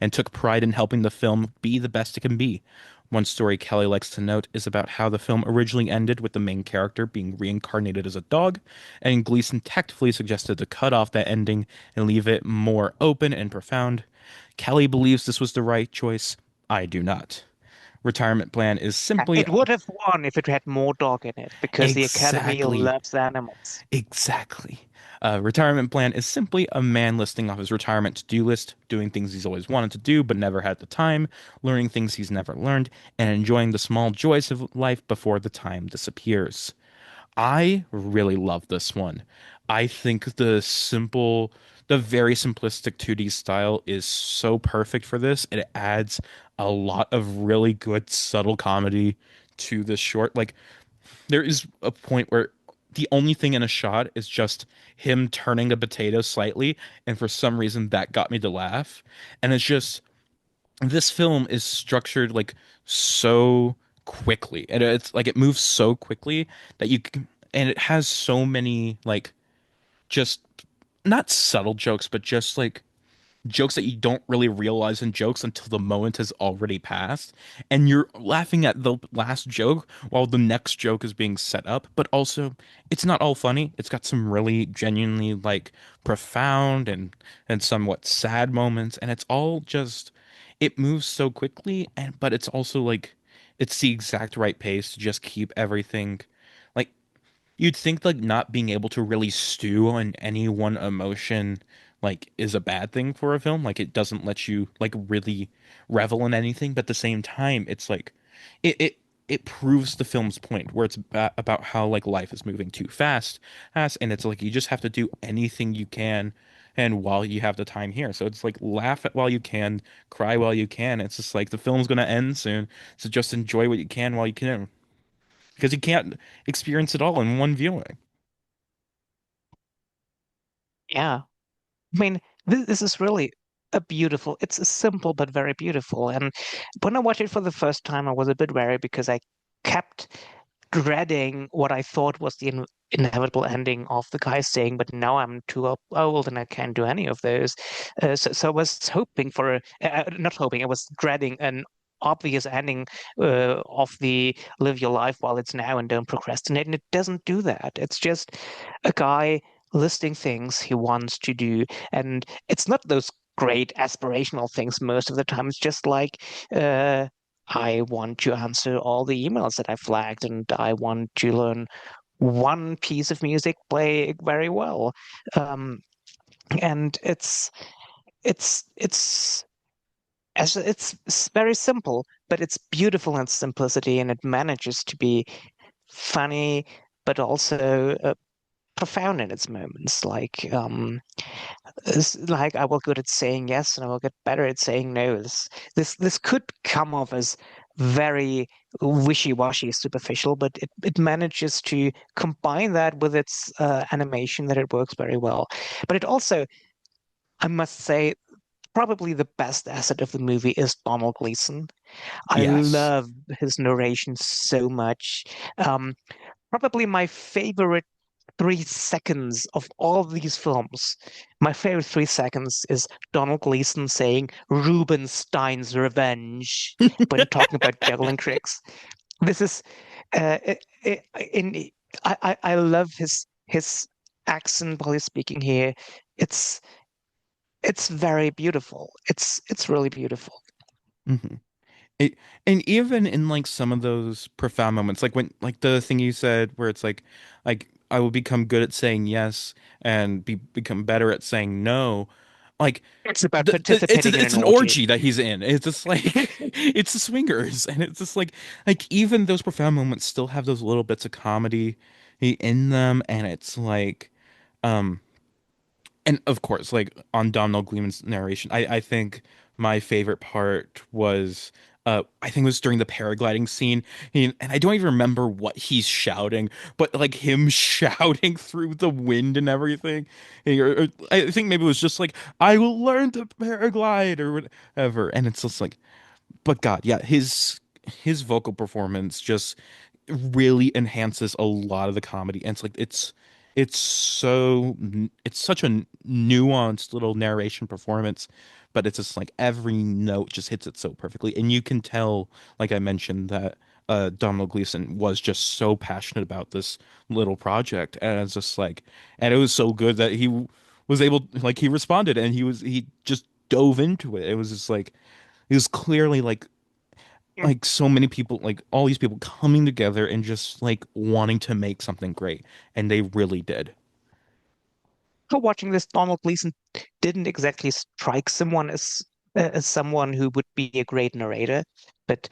and took pride in helping the film be the best it can be. One story Kelly likes to note is about how the film originally ended with the main character being reincarnated as a dog, and Gleeson tactfully suggested to cut off that ending and leave it more open and profound. Kelly believes this was the right choice. I do not. Retirement Plan is simply It would have won if it had more dog in it, because the Academy exactly, loves animals. exactly. Retirement Plan is simply a man listing off his retirement to-do list, doing things he's always wanted to do but never had the time, learning things he's never learned, and enjoying the small joys of life before the time disappears. I really love this one. I think the very simplistic 2D style is so perfect for this. It adds a lot of really good subtle comedy to this short. Like there is a point where the only thing in a shot is just him turning a potato slightly, and for some reason that got me to laugh. And it's just this film is structured like so quickly, and it's like it moves so quickly that and it has so many like just not subtle jokes, but just like jokes that you don't really realize in jokes until the moment has already passed. And you're laughing at the last joke while the next joke is being set up. But also, it's not all funny. It's got some really genuinely like profound and somewhat sad moments. And it's all just it moves so quickly and but it's also like it's the exact right pace to just keep everything like you'd think like not being able to really stew on any one emotion like is a bad thing for a film. Like it doesn't let you like really revel in anything, but at the same time, it's like it it proves the film's point where it's about how like life is moving too fast, and it's like you just have to do anything you can and while you have the time here. So it's like laugh at while you can, cry while you can. It's just like the film's gonna end soon, so just enjoy what you can while you can because you can't experience it all in one viewing. Yeah. I mean, this is really a beautiful, it's a simple but very beautiful. And when I watched it for the first time, I was a bit wary because I kept dreading what I thought was the inevitable ending of the guy saying, but now I'm too old and I can't do any of those. So I was hoping for, not hoping, I was dreading an obvious ending of the live your life while it's now and don't procrastinate. And it doesn't do that. It's just a guy listing things he wants to do. And it's not those great aspirational things most of the time. It's just like, I want to answer all the emails that I flagged, and I want to learn one piece of music play very well. Um, and it's it's very simple, but it's beautiful in its simplicity, and it manages to be funny, but also profound in its moments. Like I will good at saying yes, and I will get better at saying no. This could come off as very wishy-washy, superficial, but it manages to combine that with its animation that it works very well. But it also, I must say, probably the best asset of the movie is Donald Gleason. I Yes. love his narration so much. Um, Probably my favorite 3 seconds of all these films. My favorite 3 seconds is Donald Gleason saying Rubenstein's revenge when talking about juggling tricks. This is in I love his accent while he's speaking here. It's it's very beautiful. It's really beautiful. hmm It and even in like some of those profound moments, like when like the thing you said where it's like I will become good at saying yes and become better at saying no. Like It's about participating in it's an an orgy. orgy that he's in. It's just like it's the swingers, and it's just like even those profound moments still have those little bits of comedy in them, and it's like um and of course, like on Domhnall Gleeman's narration, I think my favorite part was I think it was during the paragliding scene. And I don't even remember what he's shouting, but like him shouting through the wind and everything. Or I think maybe it was just like, I will learn to paraglide or whatever. And it's just like, but God, yeah, his vocal performance just really enhances a lot of the comedy. And it's like it's such a nuanced little narration performance, but it's just like every note just hits it so perfectly. And you can tell, like I mentioned, that Donald Gleason was just so passionate about this little project. And it's just like and it was so good that he was able like he responded and he just dove into it. It was just like he was clearly like so many people like all these people coming together and just like wanting to make something great and they really did. So watching this, Donald Gleason didn't exactly strike someone as someone who would be a great narrator, but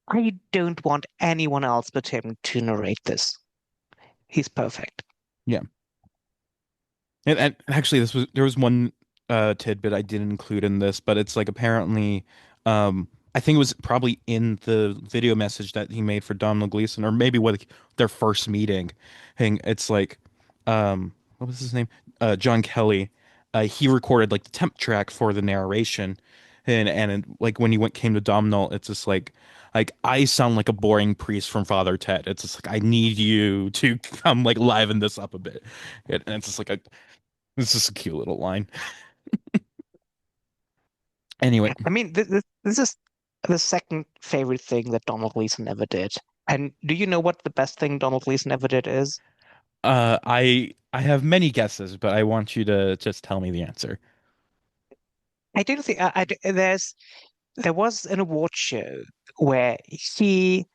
I don't want anyone else but him to narrate this. He's perfect. Yeah. And actually there was one tidbit I didn't include in this, but it's like apparently I think it was probably in the video message that he made for Donald Gleason, or maybe what their first meeting. And it's like, what was his name? John Kelly. He recorded like the temp track for the narration, like when he came to Domhnall, it's just like I sound like a boring priest from Father Ted. It's just like I need you to come like liven this up a bit, and it's just like it's just a cute little line. Anyway, I mean, this is the second favorite thing that Donald Gleason ever did. And do you know what the best thing Donald Gleason ever did is? I have many guesses, but I want you to just tell me the answer. I do think there was an award show where he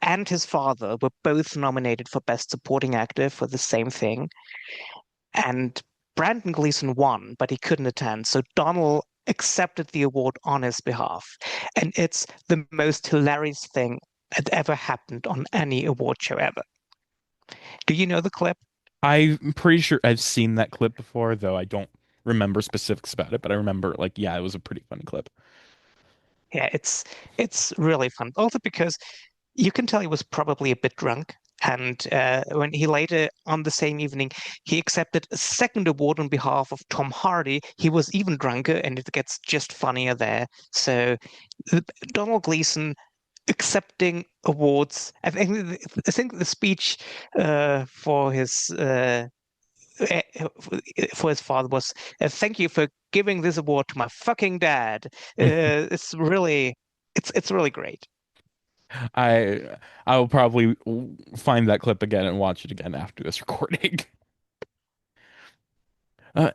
and his father were both nominated for Best Supporting Actor for the same thing. And Brandon Gleeson won, but he couldn't attend. So Donald accepted the award on his behalf. And it's the most hilarious thing that ever happened on any award show ever. Do you know the clip? I'm pretty sure I've seen that clip before, though I don't remember specifics about it, but I remember like yeah, it was a pretty funny clip. Yeah, it's really fun. Also because you can tell he was probably a bit drunk. And when he later on the same evening, he accepted a second award on behalf of Tom Hardy. He was even drunker, and it gets just funnier there. So Donald Gleason accepting awards. I think the speech for his eh, for his father was, "Thank you for giving this award to my fucking dad." It's really it's really great. I I will probably find that clip again and watch it again after this recording.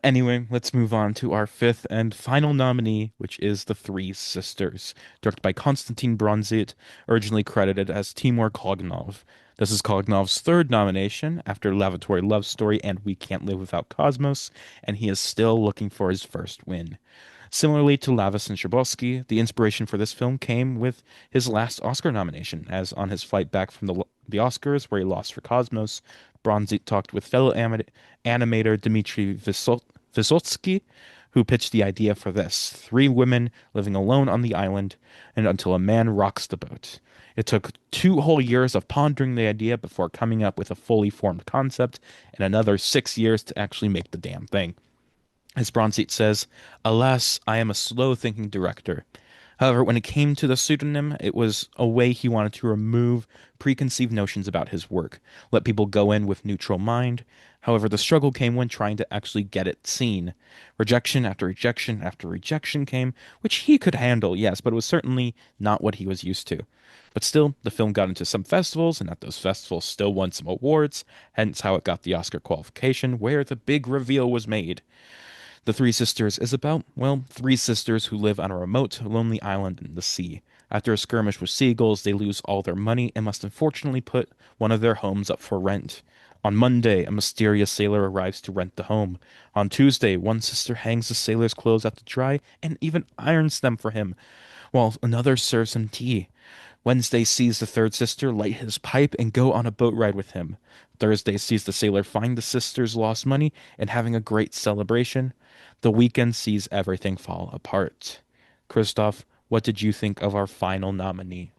Anyway, let's move on to our fifth and final nominee, which is The Three Sisters, directed by Konstantin Bronzit, originally credited as Timur Kognov. This is Kognov's third nomination after Lavatory Love Story and We Can't Live Without Cosmos, and he is still looking for his first win. Similarly to Lavis and Shabosky, the inspiration for this film came with his last Oscar nomination, as on his flight back from the Oscars, where he lost for Cosmos, Bronzy talked with fellow animator Dmitry Vysotsky, who pitched the idea for this: three women living alone on the island, and until a man rocks the boat. It took 2 whole years of pondering the idea before coming up with a fully formed concept, and another 6 years to actually make the damn thing. As Bronzeit says, "Alas, I am a slow-thinking director." However, when it came to the pseudonym, it was a way he wanted to remove preconceived notions about his work, let people go in with neutral mind. However, the struggle came when trying to actually get it seen. Rejection after rejection after rejection came, which he could handle, yes, but it was certainly not what he was used to. But still, the film got into some festivals, and at those festivals still won some awards, hence how it got the Oscar qualification, where the big reveal was made. The Three Sisters is about, well, three sisters who live on a remote, lonely island in the sea. After a skirmish with seagulls, they lose all their money and must unfortunately put one of their homes up for rent. On Monday, a mysterious sailor arrives to rent the home. On Tuesday, one sister hangs the sailor's clothes out to dry and even irons them for him, while another serves him tea. Wednesday sees the third sister light his pipe and go on a boat ride with him. Thursday sees the sailor find the sister's lost money and having a great celebration. The weekend sees everything fall apart. Christoph, what did you think of our final nominee?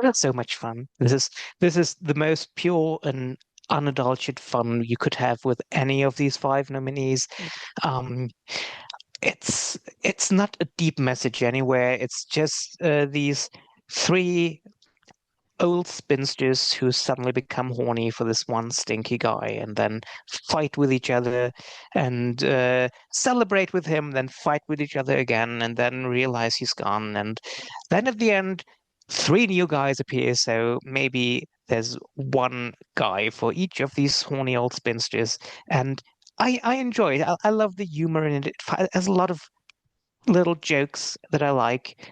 That's so much fun. This is the most pure and unadulterated fun you could have with any of these five nominees. Um, it's not a deep message anywhere. It's just these three old spinsters who suddenly become horny for this one stinky guy and then fight with each other and celebrate with him, then fight with each other again, and then realize he's gone. And then at the end, three new guys appear. So maybe there's one guy for each of these horny old spinsters. And I enjoy it. I love the humor in it. It has a lot of little jokes that I like.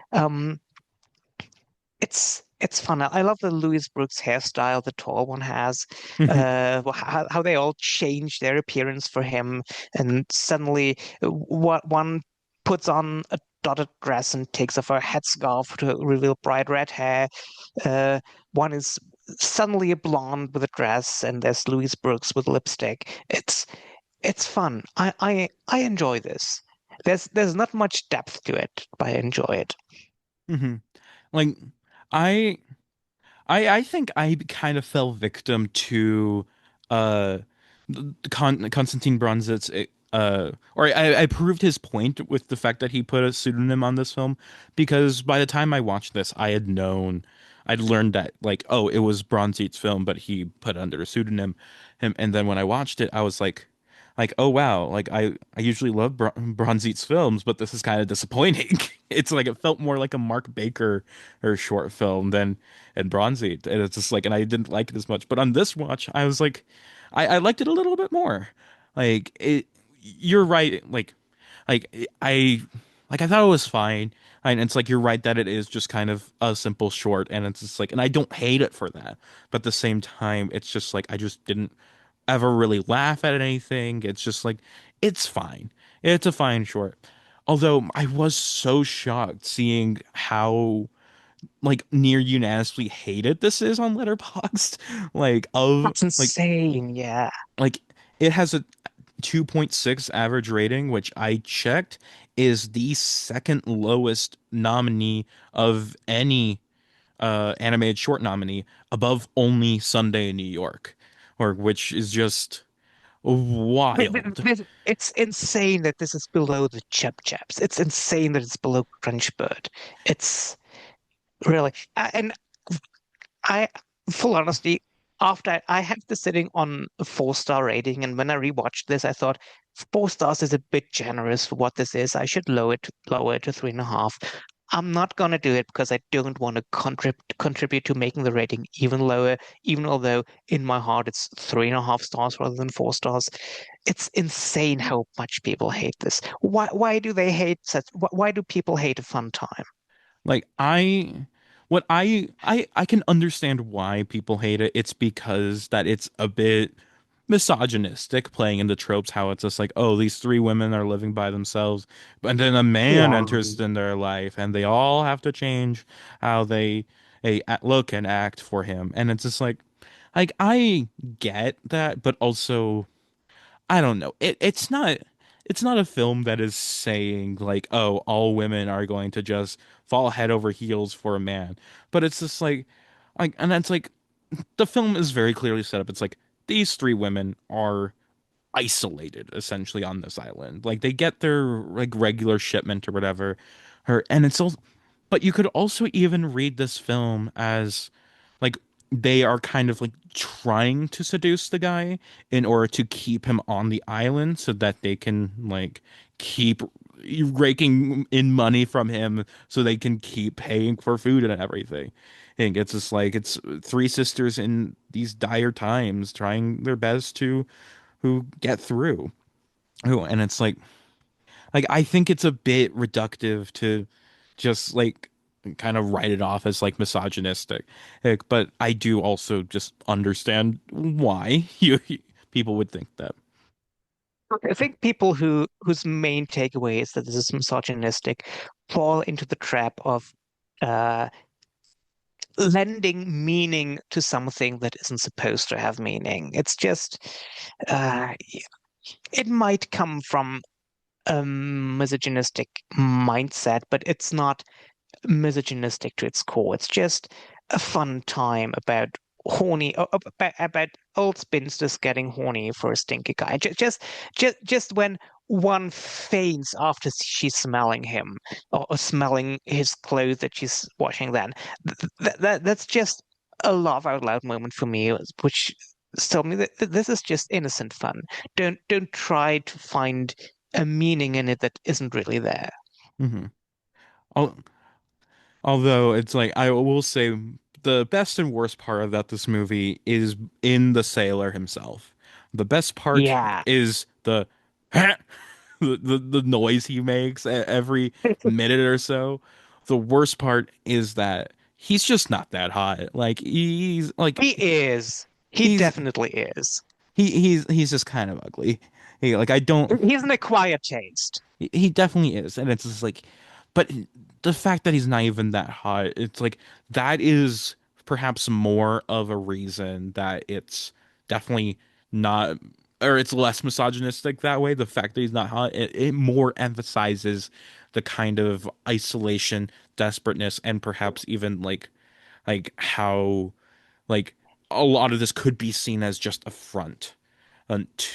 It's fun. I love the Louis Brooks hairstyle the tall one has. How they all change their appearance for him, and suddenly what one puts on a dotted dress and takes off her headscarf to reveal bright red hair. Uh, one is suddenly a blonde with a dress, and there's Louis Brooks with lipstick. It's fun. I enjoy this. There's not much depth to it, but I enjoy it. Hmm. Like I I think I kind of fell victim to uh Konstantin Bronzit's or I proved his point with the fact that he put a pseudonym on this film because by the time I watched this I'd learned that like oh it was Bronzit's film but he put under a pseudonym him and then when I watched it I was like oh wow like I usually love Bronzit's films but this is kind of disappointing. It's like it felt more like a Mark Baker or short film than and Bronzy. And it's just like, and I didn't like it as much. But on this watch, I was like, I liked it a little bit more. Like it, you're right. Like I, like I thought it was fine. And it's like you're right that it is just kind of a simple short, and it's just like, and I don't hate it for that. But at the same time, it's just like I just didn't ever really laugh at anything. It's just like it's fine. It's a fine short. Although I was so shocked seeing how like near unanimously hated this is on Letterboxd. Like of That's insane. Yeah. like it has a 2.6 average rating, which I checked is the second lowest nominee of any animated short nominee above only Sunday in New York, or which is just wild. It's insane that this is below the Chub Chaps. It's insane that it's below Crunchbird. It's really, and I, full honesty, after I have this sitting on a 4-star rating, and when I rewatched this, I thought 4 stars is a bit generous for what this is. I should lower it to 3.5. I'm not gonna do it because I don't want to contribute to making the rating even lower, even although in my heart it's 3.5 stars rather than 4 stars. It's insane how much people hate this. Why do they hate such? Why do people hate a fun time? Like what I can understand why people hate it. It's because that it's a bit misogynistic, playing into tropes, how it's just like, oh, these three women are living by themselves, and then a man Yeah. enters in their life, and they all have to change how they look and act for him. And it's just like I get that, but also I don't know. It's not a film that is saying like, oh, all women are going to just fall head over heels for a man. But it's just like and it's like the film is very clearly set up. It's like these three women are isolated essentially on this island. Like they get their like regular shipment or whatever. Her and it's also but you could also even read this film as like they are kind of like trying to seduce the guy in order to keep him on the island so that they can like keep raking in money from him so they can keep paying for food and everything. And it's just like it's three sisters in these dire times trying their best to who get through. Oh, and it's like I think it's a bit reductive to just like kind of write it off as like misogynistic. But I do also just understand why people would think that. I think people whose main takeaway is that this is misogynistic fall into the trap of uh, lending meaning to something that isn't supposed to have meaning. It's just uh, it might come from a misogynistic mindset, but it's not misogynistic to its core. It's just a fun time about about old spinsters getting horny for a stinky guy. Just when one faints after she's smelling him or smelling his clothes that she's washing, then that's just a laugh out loud moment for me, which told me that this is just innocent fun. Don't try to find a meaning in it that isn't really there. Hmm. Although it's like I will say the best and worst part about this movie is in the sailor himself. The best part Yeah. is the noise he makes every minute or so. The worst part is that he's just not that hot. Like he's like He is. He he's definitely is. he's just kind of ugly. Like I don't He's an acquired taste. he definitely is, and it's just like, but the fact that he's not even that hot, it's like that is perhaps more of a reason that it's definitely not, or it's less misogynistic that way. The fact that he's not hot, it more emphasizes the kind of isolation, desperateness, and perhaps even like how like a lot of this could be seen as just a front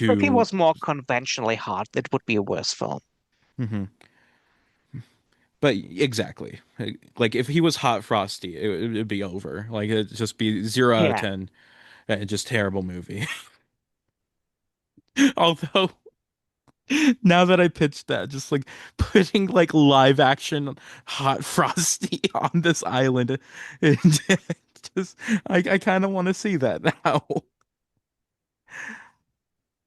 If he to. was more conventionally hard, it would be a worse film. Mhm. But exactly, like if he was Hot Frosty, it'd be over. Like it'd just be 0 out of Yeah. 10. Just terrible movie. Although now that I pitched that, just like putting like live action Hot Frosty on this island, it just I kind of want to see that now.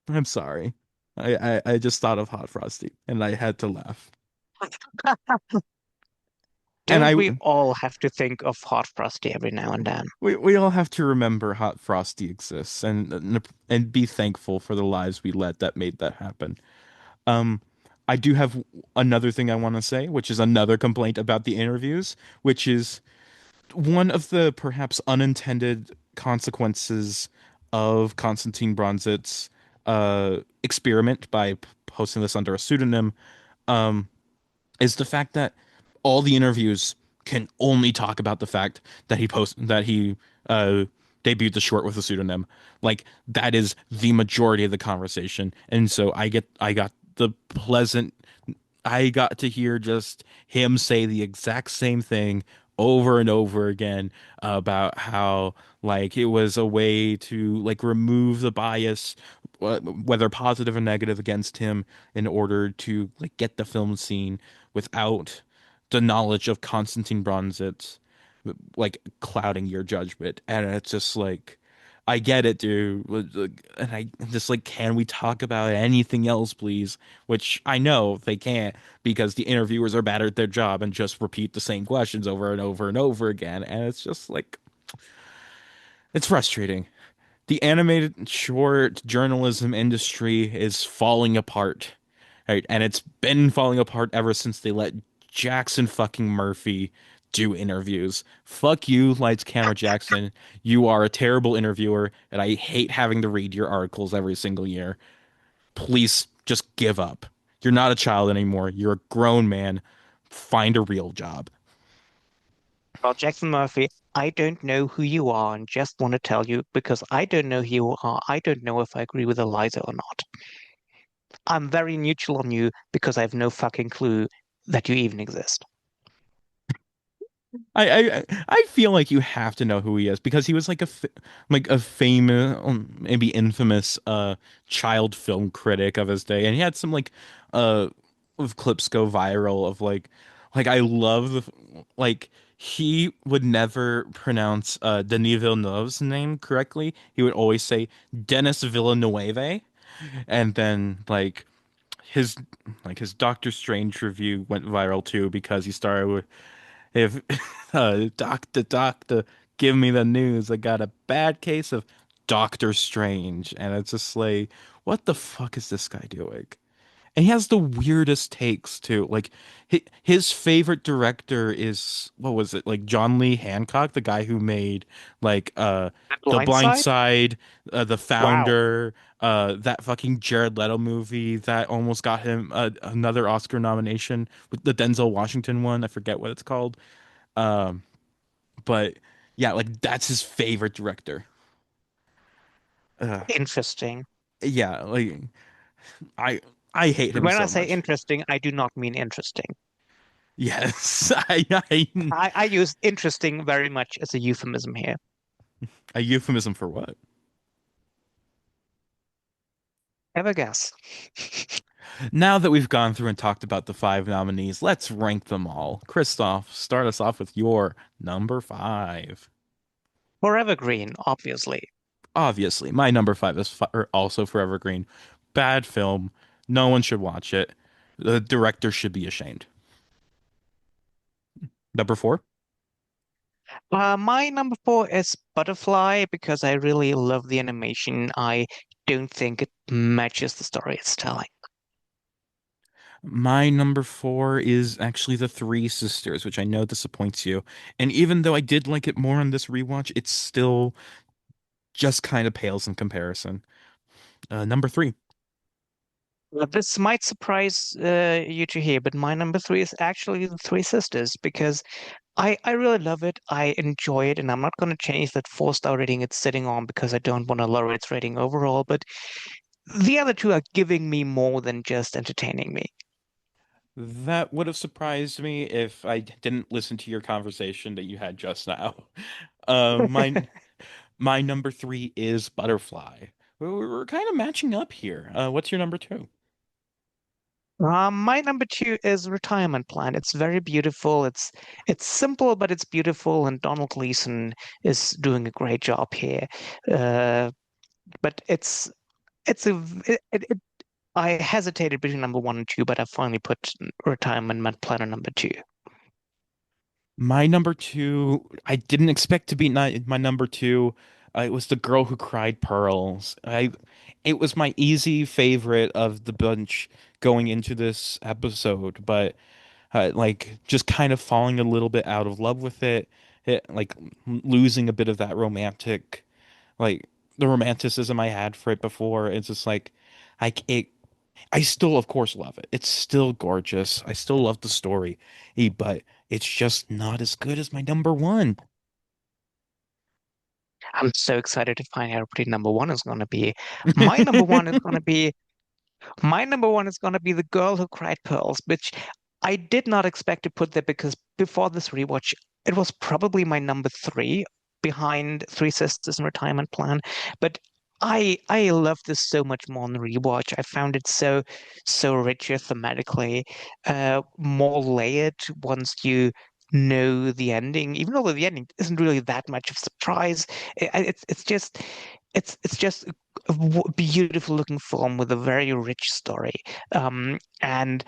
I'm sorry. I just thought of Hot Frosty and I had to laugh. And Don't we all have to think of Hot Frosty every now and then? we all have to remember Hot Frosty exists and be thankful for the lives we led that made that happen. Um, I do have another thing I want to say, which is another complaint about the interviews, which is one of the perhaps unintended consequences of Konstantin Bronzit's experiment by posting this under a pseudonym, um, is the fact that all the interviews can only talk about the fact that he uh, debuted the short with a pseudonym. Like that is the majority of the conversation, and so I got the pleasant I got to hear just him say the exact same thing over and over again about how like it was a way to like remove the bias, whether positive or negative, against him in order to like get the film seen without the knowledge of Konstantin Bronzitz like clouding your judgment. And it's just like I get it, dude. And I just like, can we talk about anything else, please? Which I know they can't because the interviewers are bad at their job and just repeat the same questions over and over and over again. And it's just like, it's frustrating. The animated short journalism industry is falling apart, right? And it's been falling apart ever since they let Jackson fucking Murphy do interviews. Fuck you, Lights Camera Jackson. You are a terrible interviewer, and I hate having to read your articles every single year. Please just give up. You're not a child anymore. You're a grown man. Find a real job. Well, Jackson Murphy, I don't know who you are and just want to tell you because I don't know who you are. I don't know if I agree with Eliza or not. I'm very neutral on you because I have no fucking clue that you even exist. I feel like you have to know who he is because he was like like a famous, maybe infamous child film critic of his day, and he had some like uh of clips go viral of like I love like he would never pronounce Denis Villeneuve's name correctly. He would always say Dennis Villeneuve, and then his his Doctor Strange review went viral too because he started with if doctor, give me the news. I got a bad case of Doctor Strange, and it's just like, what the fuck is this guy doing? And he has the weirdest takes too. Like his favorite director is what was it? Like John Lee Hancock, the guy who made like The Blind Blind Side? Side, The Wow. Founder, that fucking Jared Leto movie that almost got him another Oscar nomination with the Denzel Washington one. I forget what it's called. Um, but yeah, like that's his favorite director. Uh, Interesting. yeah, like I I hate him When I so say much. interesting, I do not mean interesting. Yes, I use interesting very much as a euphemism here. a euphemism for what? Have a guess. Now that we've gone through and talked about the five nominees, let's rank them all. Christoph, start us off with your number five. Forevergreen, obviously. Obviously, my number five is also Forevergreen. Bad film. No one should watch it. The director should be ashamed. Number four. My number four is Butterfly because I really love the animation. I don't think it matches the story it's telling. My number four is actually The Three Sisters, which I know disappoints you. And even though I did like it more on this rewatch, it's still just kind of pales in comparison. Number three. This might surprise you to hear, but my number three is actually The Three Sisters because I really love it. I enjoy it, and I'm not going to change that four-star rating it's sitting on because I don't want to lower its rating overall. But the other two are giving me more than just entertaining me. That would have surprised me if I didn't listen to your conversation that you had just now. Uh, my my number three is Butterfly. We're kind of matching up here. What's your number two? My number two is Retirement Plan. It's very beautiful. It's simple, but it's beautiful, and Donald Gleason is doing a great job here. Uh, but it's a it, I hesitated between number one and two, but I finally put Retirement Plan on number two. My number two, I didn't expect to be my number two. It was The Girl Who Cried Pearls. It was my easy favorite of the bunch going into this episode, but like just kind of falling a little bit out of love with like losing a bit of that romantic, like the romanticism I had for it before. It's just like, it. I still, of course, love it. It's still gorgeous. I still love the story, but it's just not as good as my number one. I'm so excited to find out what your number one is going to be. My number one is going to be My number one is going to be The Girl Who Cried Pearls, which I did not expect to put there because before this rewatch, it was probably my number three behind Three Sisters and Retirement Plan. But I love this so much more on the rewatch. I found it so richer thematically, more layered once you know the ending. Even though the ending isn't really that much of a surprise, it's just a beautiful looking film with a very rich story. And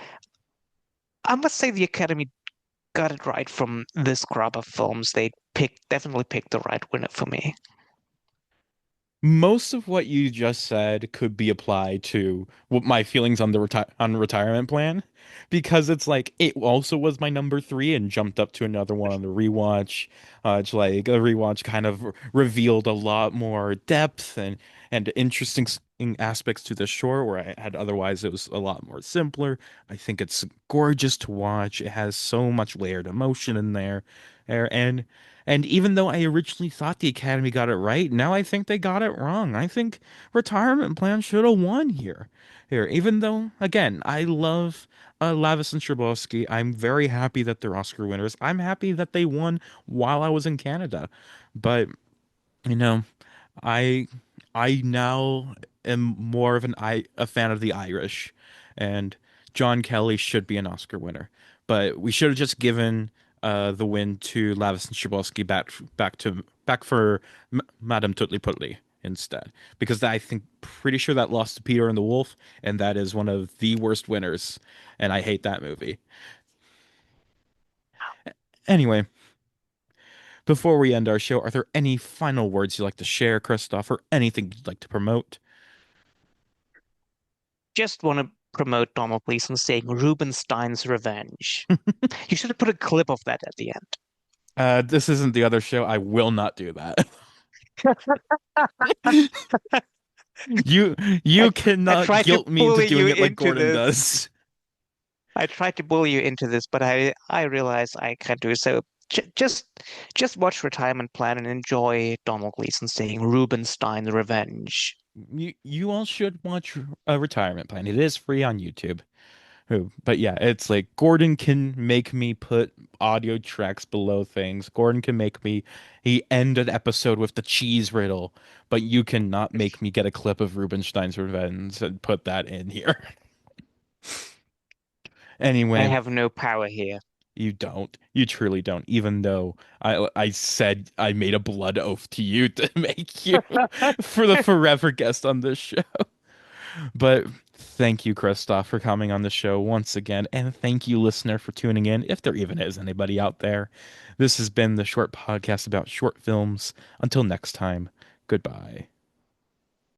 I must say the Academy got it right from this crop of films. They definitely picked the right winner for me. Most of what you just said could be applied to what my feelings on the retirement plan, because it's like it also was my number three and jumped up to another one on the rewatch. It's like a rewatch kind of revealed a lot more depth and interesting aspects to the short where I had otherwise it was a lot more simpler. I think it's gorgeous to watch. It has so much layered emotion in there, and even though I originally thought the Academy got it right, now I think they got it wrong. I think Retirement Plan should have won here. Even though, again, I love Lavis and Shabowski. I'm very happy that they're Oscar winners. I'm happy that they won while I was in Canada. But, you know, I I now am more of a fan of the Irish, and John Kelly should be an Oscar winner. But we should have just given the win to Lavis and Shabowski back for Madame Tutli Putli instead, because I think pretty sure that lost to Peter and the Wolf, and that is one of the worst winners, and I hate that movie. Anyway, before we end our show, are there any final words you'd like to share, Christoph, or anything you'd like to promote? Just want to promote Donald Gleason saying Rubenstein's Revenge. You should have put a clip of that at the end. This isn't the other show. I will not do that. You I, you I cannot tried to guilt me into bully you doing it like into Gordon this. does. I tried to bully you into this, but I realize I can't do so. Just watch Retirement Plan and enjoy Donald Gleason saying Rubenstein's Revenge. You all should watch a Retirement Plan. It is free on YouTube. But yeah, it's like Gordon can make me put audio tracks below things. Gordon can make me he end an episode with the cheese riddle, but you cannot make me get a clip of Rubenstein's Revenge and put that in here. I Anyway, have no power here. you don't. You truly don't. Even though I said I made a blood oath to you to make you for the forever guest on this show. But thank you, Christoph, for coming on the show once again. And thank you, listener, for tuning in, if there even is anybody out there. This has been the short podcast about short films. Until next time, goodbye.